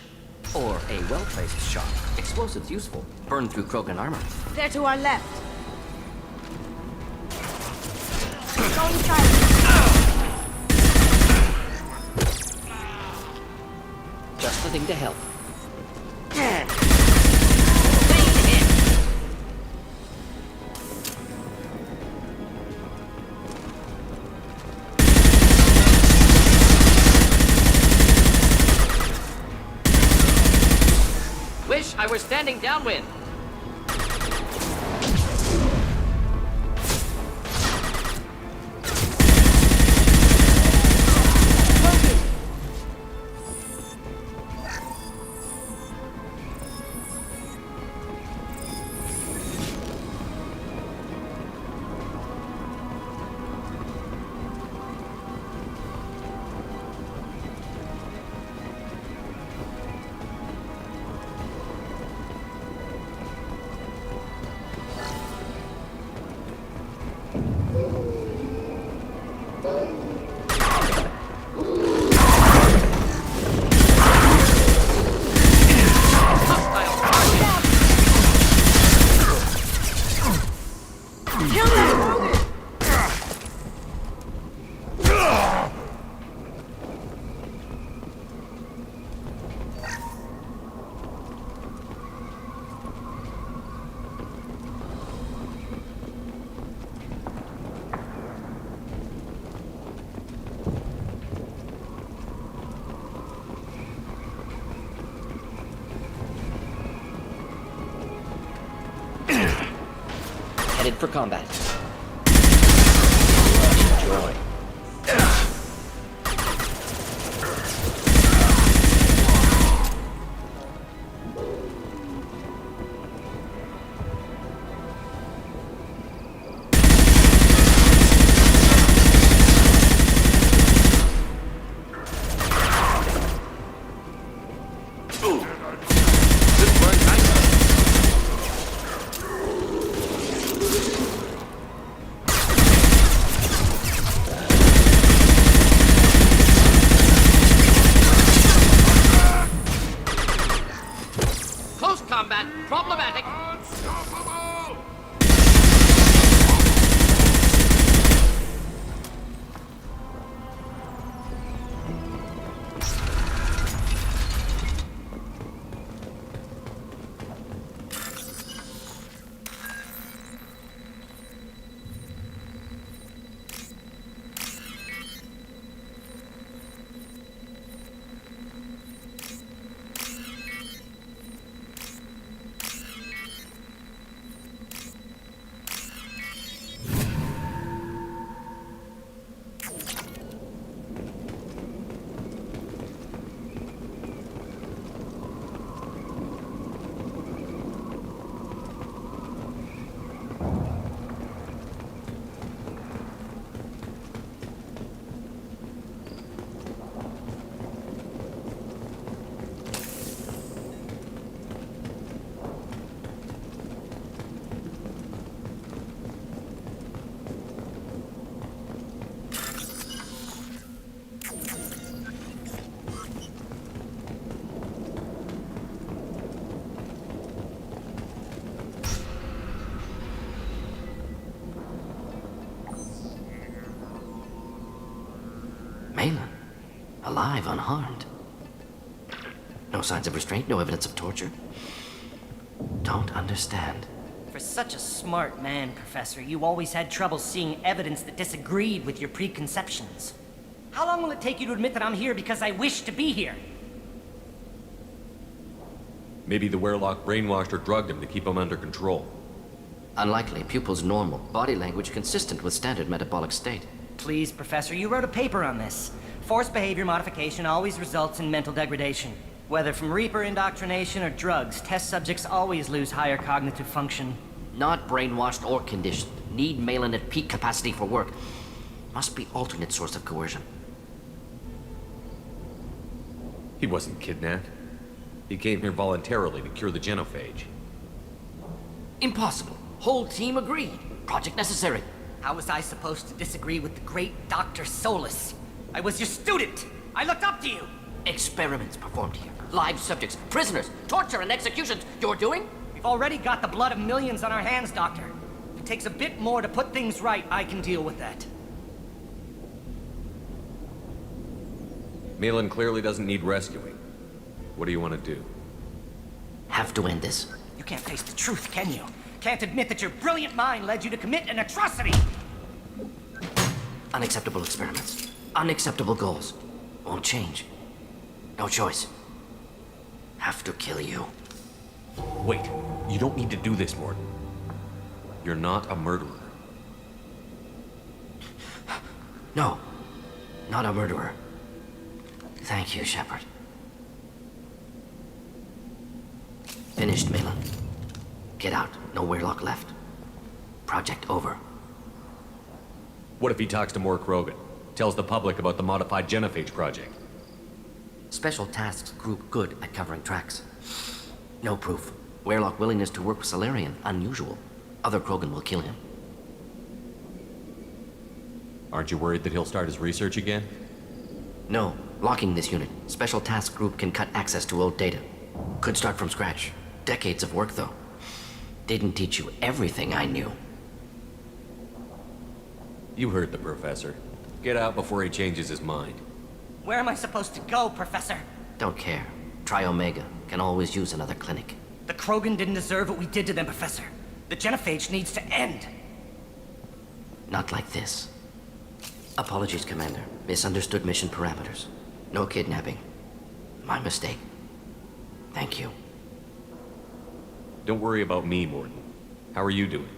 Or a well-placed shot. Explosives useful. Burn through Krogan armor. They're to our left. Go inside. Just the thing to help. Wish I were standing downwind. Headed for combat. Enjoy. alive, unharmed. No signs of restraint, no evidence of torture. Don't understand. For such a smart man, Professor, you always had trouble seeing evidence that disagreed with your preconceptions. How long will it take you to admit that I'm here because I wish to be here? Maybe the Werelock brainwashed or drugged him to keep him under control. Unlikely. Pupil's normal. Body language consistent with standard metabolic state. Please, Professor, you wrote a paper on this. Forced behavior modification always results in mental degradation. Whether from Reaper indoctrination or drugs, test subjects always lose higher cognitive function. Not brainwashed or conditioned. Need Malin at peak capacity for work. Must be alternate source of coercion. He wasn't kidnapped. He came here voluntarily to cure the genophage. Impossible. Whole team agreed. Project necessary. How was I supposed to disagree with the great Dr. Solus? I was your student. I looked up to you. Experiments performed here. Live subjects, prisoners, torture and executions. You're doing? We've already got the blood of millions on our hands, Doctor. If it takes a bit more to put things right, I can deal with that. Malin clearly doesn't need rescuing. What do you want to do? Have to end this. You can't face the truth, can you? Can't admit that your brilliant mind led you to commit an atrocity! Unacceptable experiments. Unacceptable goals. Won't change. No choice. Have to kill you. Wait, you don't need to do this, Morton. You're not a murderer. No, not a murderer. Thank you, Shepard. Finished, Malin. Get out. No Werelock left. Project over. What if he talks to more Krogan? Tells the public about the modified genophage project? Special tasks group good at covering tracks. No proof. Werelock willingness to work with Salarian, unusual. Other Krogan will kill him. Aren't you worried that he'll start his research again? No. Locking this unit. Special task group can cut access to old data. Could start from scratch. Decades of work, though. Didn't teach you everything I knew. You heard the professor. Get out before he changes his mind. Where am I supposed to go, Professor? Don't care. Try Omega. Can always use another clinic. The Krogan didn't deserve what we did to them, Professor. The genophage needs to end. Not like this. Apologies, Commander. Misunderstood mission parameters. No kidnapping. My mistake. Thank you. Don't worry about me, Morton. How are you doing?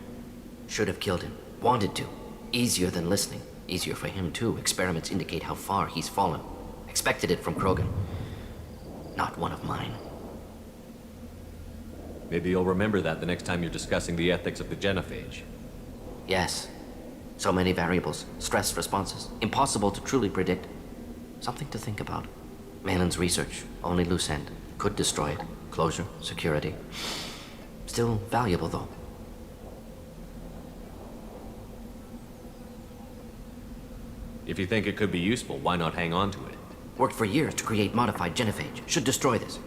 Should have killed him. Wanted to. Easier than listening. Easier for him, too. Experiments indicate how far he's fallen. Expected it from Krogan. Not one of mine. Maybe you'll remember that the next time you're discussing the ethics of the genophage. Yes. So many variables. Stress responses. Impossible to truly predict. Something to think about. Malin's research. Only loose end. Could destroy it. Closure. Security. Still valuable, though. If you think it could be useful, why not hang on to it? Worked for years to create modified genophage. Should destroy this.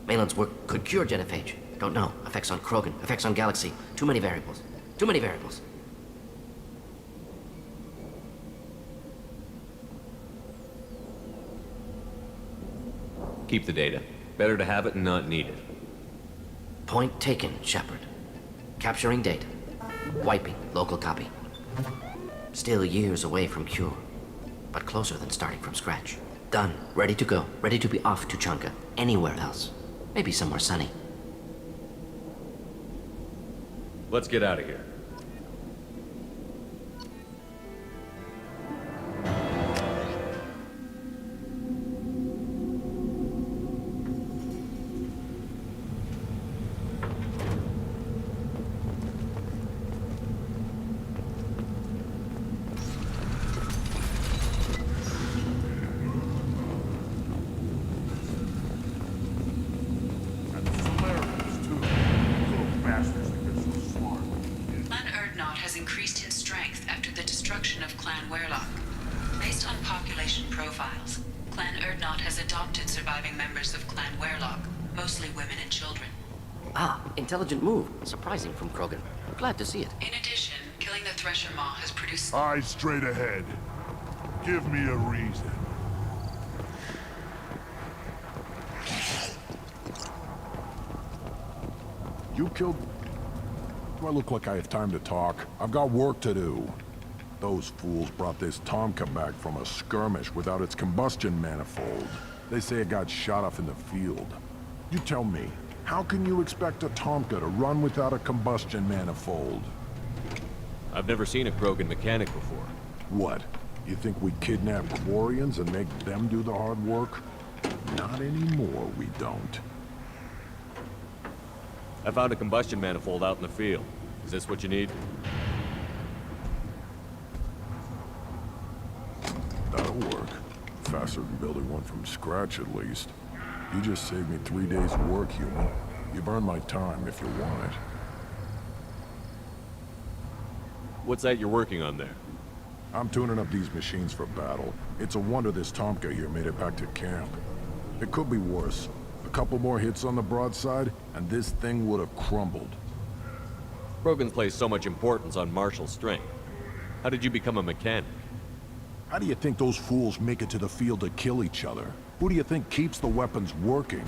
Malin's work could cure genophage. Don't know. Effects on Krogan. Effects on Galaxy. Too many variables. Too many variables. Keep the data. Better to have it and not need it. Point taken, Shepard. Capturing data. Wiping local copy. Still years away from cure, but closer than starting from scratch. Done. Ready to go. Ready to be off to Chunka. Anywhere else. Maybe somewhere sunny. Let's get out of here. Intelligent move. Surprising from Krogan. Glad to see it. In addition, killing the Thresher Maw has produced... Eyes straight ahead. Give me a reason. You killed... Do I look like I have time to talk? I've got work to do. Those fools brought this Tomka back from a skirmish without its combustion manifold. They say it got shot off in the field. You tell me, how can you expect a Tomka to run without a combustion manifold? I've never seen a Krogan mechanic before. What? You think we kidnap Quarians and make them do the hard work? Not anymore, we don't. I found a combustion manifold out in the field. Is this what you need? That'll work. Faster than building one from scratch, at least. You just saved me 3 days' work, human. You've earned my time if you want it. What's that you're working on there? I'm tuning up these machines for battle. It's a wonder this Tomka here made it back to camp. It could be worse. A couple more hits on the broadside, and this thing would have crumbled. Krogans place so much importance on martial strength. How did you become a mechanic? How do you think those fools make it to the field to kill each other? Who do you think keeps the weapons working?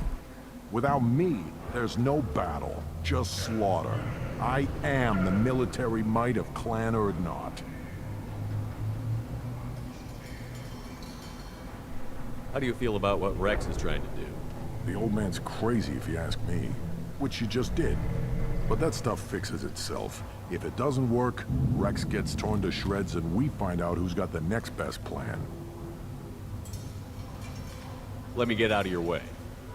Without me, there's no battle, just slaughter. I am the military might of Clan Urdnot. How do you feel about what Rex is trying to do? The old man's crazy if you ask me, which you just did. But that stuff fixes itself. If it doesn't work, Rex gets torn to shreds and we find out who's got the next best plan. Let me get out of your way.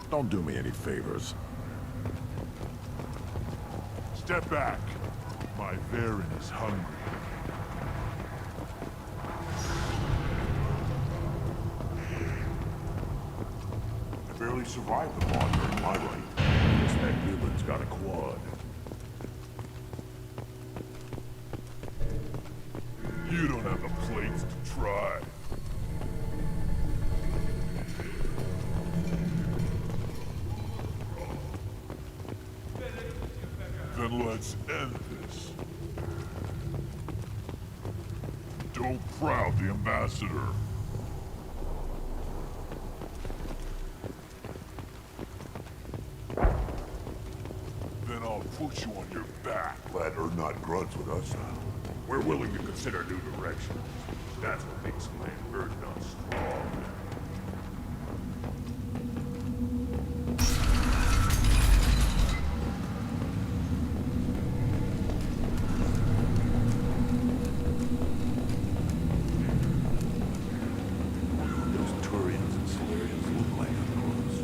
Don't do me any favors. Step back. My Varen is hungry. I barely survived the law during my life. Guess that villain's got a quad. You don't have the plates to try. Then let's end this. Don't crowd the ambassador. Then I'll put you on your back. Glad Urdnot grunts with us now. We're willing to consider new directions. That's what makes Clan Urdnot strong. Those Turians and Solarians look like, of course.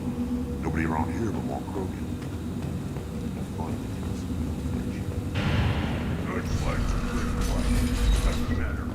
Nobody around here but more Krogan. Fun. I'd like to bring doesn't matter.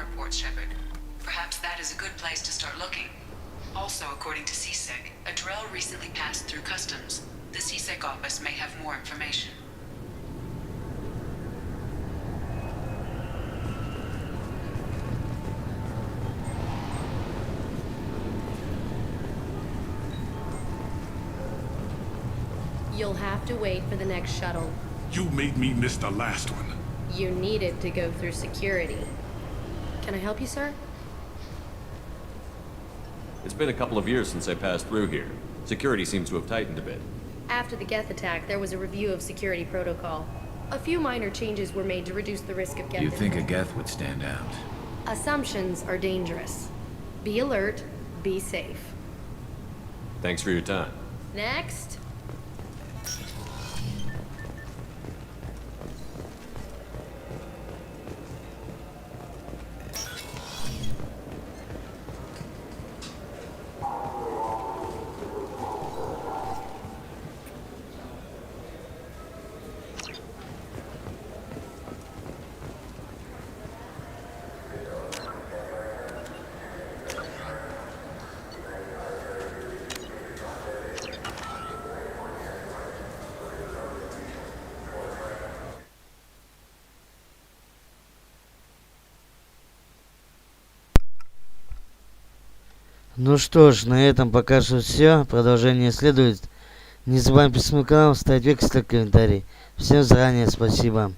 reports, Shepard. Perhaps that is a good place to start looking. Also, according to CSEC, a drill recently passed through customs. The CSEC office may have more information. You'll have to wait for the next shuttle. You made me miss the last one. You needed to go through security. Can I help you, sir? It's been a couple of years since I passed through here. Security seems to have tightened a bit. After the Geth attack, there was a review of security protocol. A few minor changes were made to reduce the risk of Geth. You think a Geth would stand out? Assumptions are dangerous. Be alert, be safe. Thanks for your time. Next. Ну что ж, на этом пока что все. Продолжение следует. Не забываем подписываться на канал, ставить лайк, комментарий. Всем заранее спасибо.